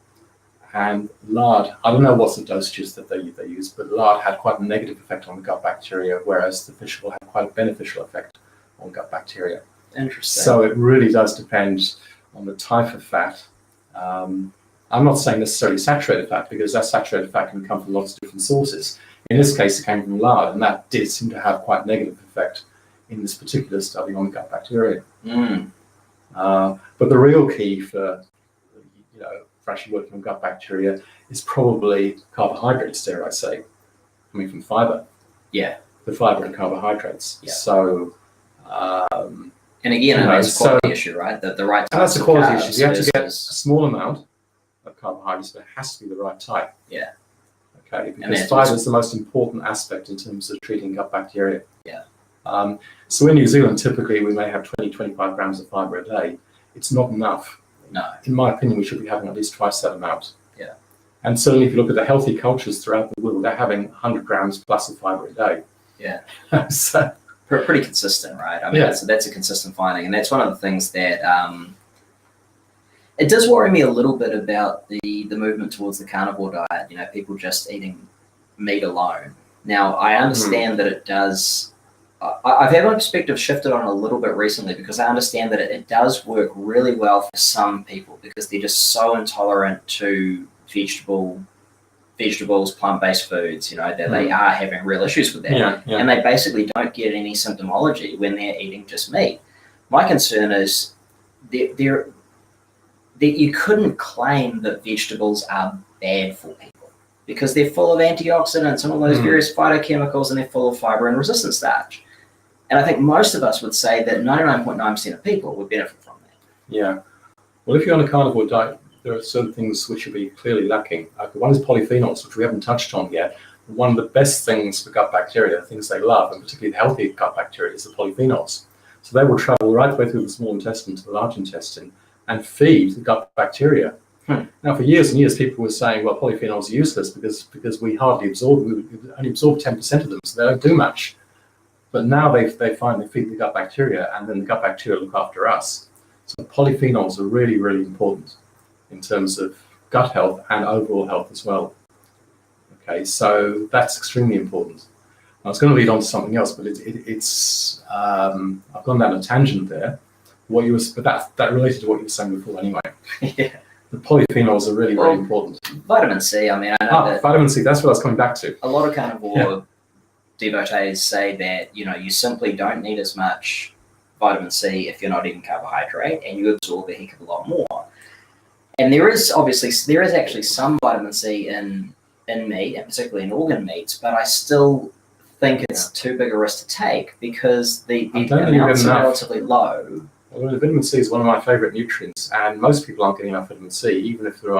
And lard, I don't know what's the dosages that they use, but lard had quite a negative effect on the gut bacteria, whereas the fish oil had quite a beneficial effect on gut bacteria. Interesting. So it really does depend on the type of fat. I'm not saying necessarily saturated fat, because that saturated fat can come from lots of different sources. In this case, it came from lard, and that did seem to have quite a negative effect in this particular study on the gut bacteria. But the real key for actually working on gut bacteria is probably carbohydrates, dare I say, coming from fiber. Yeah. The fiber and carbohydrates. Yeah. So, and again, that's a quality issue, right? The right type. That's a quality issue. You have to get a small amount of carbohydrates, but it has to be the right type. Yeah. Okay, because fiber is the most important aspect in terms of treating gut bacteria. Yeah. So in New Zealand, typically we may have 20-25 grams of fiber a day. It's not enough. No. In my opinion, we should be having at least twice that amount. Yeah. And certainly if you look at the healthy cultures throughout the world, they're having 100 grams plus of fiber a day. Yeah. So pretty consistent, right? I mean, that's a consistent finding. And that's one of the things that it does worry me a little bit about the movement towards the carnivore diet, people just eating meat alone. Now, I understand that it does. I've had my perspective shifted on a little bit recently, because I understand that it does work really well for some people, because they're just so intolerant to vegetables, plant-based foods, that they are having real issues with that. Yeah. And they basically don't get any symptomology when they're eating just meat. My concern is, there that you couldn't claim that vegetables are bad for people because they're full of antioxidants and all those various phytochemicals, and they're full of fiber and resistant starch. And I think most of us would say that 99.9% of people would benefit from that. Yeah. Well, if you're on a carnivore diet, there are certain things which will be clearly lacking. One is polyphenols, which we haven't touched on yet. One of the best things for gut bacteria, the things they love, and particularly the healthy gut bacteria, is the polyphenols. So they will travel right the way through the small intestine to the large intestine and feed the gut bacteria. Now, for years and years, people were saying, well, polyphenols are useless because we only absorb 10% of them, so they don't do much. But now they find they feed the gut bacteria, and then the gut bacteria look after us. So polyphenols are really, really important in terms of gut health and overall health as well. Okay, so that's extremely important. I was going to lead on to something else, but it's I've gone down a tangent there. But that related to what you were saying before anyway. Yeah. The polyphenols are really, really important. Vitamin C, I mean, I know that vitamin C, that's what I was coming back to. a lot of carnivore devotees say that, you simply don't need as much vitamin C if you're not eating carbohydrate, and you absorb a heck of a lot more. And there is actually some vitamin C in meat, and particularly in organ meats, but I still think it's too big a risk to take because the amounts are relatively low. Well, vitamin C is one of my favorite nutrients, and most people aren't getting enough vitamin C, even if they're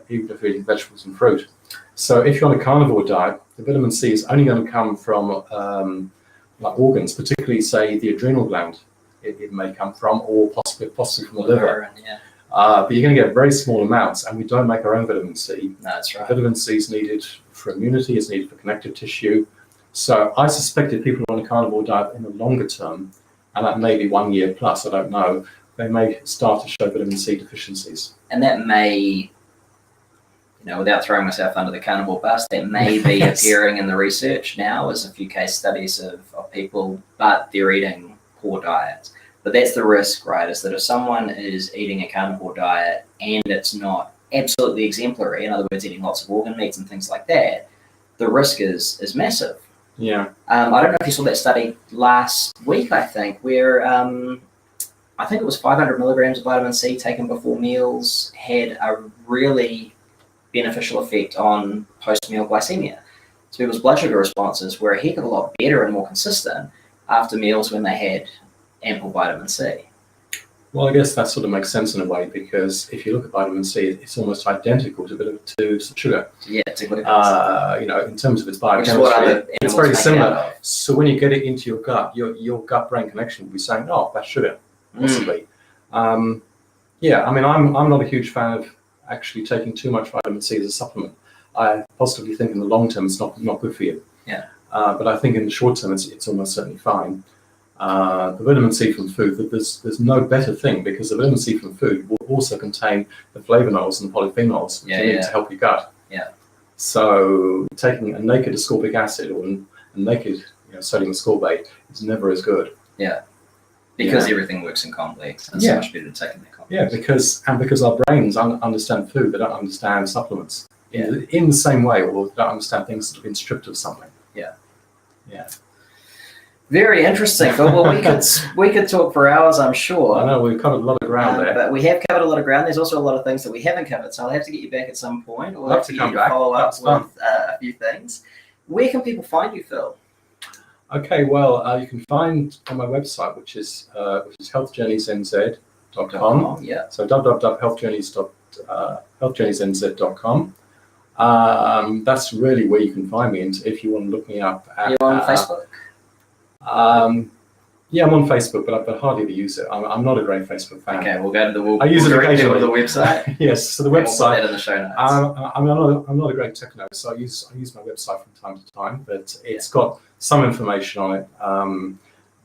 eating vegetables and fruit. So if you're on a carnivore diet, the vitamin C is only going to come from like organs, particularly, say, the adrenal gland. It may come from, or possibly from the liver. But you're going to get very small amounts, and we don't make our own vitamin C. No, that's right. Vitamin C is needed for immunity, it's needed for connective tissue. So I suspect if people are on a carnivore diet in the longer term, and that may be 1 year plus, I don't know, they may start to show vitamin C deficiencies. And that may, without throwing myself under the carnivore bus, that may be appearing in the research now as a few case studies of people, but they're eating poor diets. But that's the risk, right, is that if someone is eating a carnivore diet and it's not absolutely exemplary, in other words, eating lots of organ meats and things like that, the risk is massive. Yeah. I don't know if you saw that study last week, I think, where I think it was 500 milligrams of vitamin C taken before meals had a really beneficial effect on post-meal glycemia. So people's blood sugar responses were a heck of a lot better and more consistent after meals when they had ample vitamin C. Well, I guess that sort of makes sense in a way, because if you look at vitamin C, it's almost identical to sugar. Yeah, it's a glucose. In terms of its biochemistry, it's very similar. So when you get it into your gut, your gut-brain connection will be saying, "Oh, that's sugar," possibly. I'm not a huge fan of actually taking too much vitamin C as a supplement. I positively think in the long term it's not good for you. Yeah. But I think in the short term it's almost certainly fine. The vitamin C from food, there's no better thing, because the vitamin C from food will also contain the flavonols and the polyphenols, which you need to help your gut. Yeah. So taking a naked ascorbic acid or a naked sodium ascorbate is never as good. Yeah. Because everything works in complex, and it's so much better to take in that complex. Yeah, because our brains understand food, they don't understand supplements in the same way, or they don't understand things that have been stripped of something. Yeah. Yeah. Very interesting, Phil. Well, we could talk for hours, I'm sure. I know, we've covered a lot of ground there. But we have covered a lot of ground. There's also a lot of things that we haven't covered, so I'll have to get you back at some point, or I'll have to get you to follow up with a few things. Where can people find you, Phil? Okay, well, you can find on my website, which is healthjourneysnz.com. Yeah. So www.healthjourneysnz.com. That's really where you can find me, and if you want to look me up. You're on Facebook? Yeah, I'm on Facebook, but I hardly ever use it. I'm not a great Facebook fan. Okay, we'll go to I use it occasionally. To the website. Yes, so the website. We'll put that in the show notes. I'm not a great techno, so I use my website from time to time, but it's got some information on it.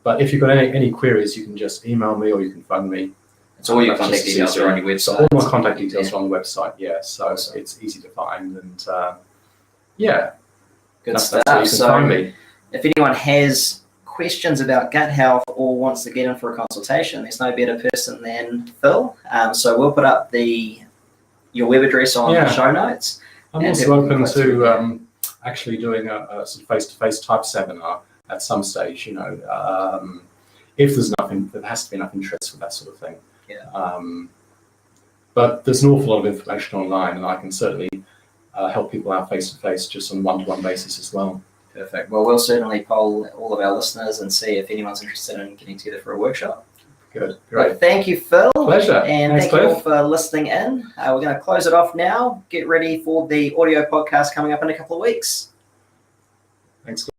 But if you've got any queries, you can just email me or you can phone me. It's all your contact details are on your website. So all my contact details are on the website. Yeah, so it's easy to find, and good stuff. That's so find me. If anyone has questions about gut health or wants to get in for a consultation, there's no better person than Phil. So we'll put up your web address on the show notes. I'm also open to actually doing a sort of face-to-face type seminar at some stage. If there's nothing, there has to be enough interest for that sort of thing. Yeah. But there's an awful lot of information online, and I can certainly help people out face-to-face, just on a one-to-one basis as well. Perfect. Well, we'll certainly poll all of our listeners and see if anyone's interested in getting together for a workshop. Good. Great. Well, thank you, Phil. Pleasure. And Thanks, thank you all Cliff. for listening in. We're going to close it off now. Get ready for the audio podcast coming up in a couple of weeks. Thanks.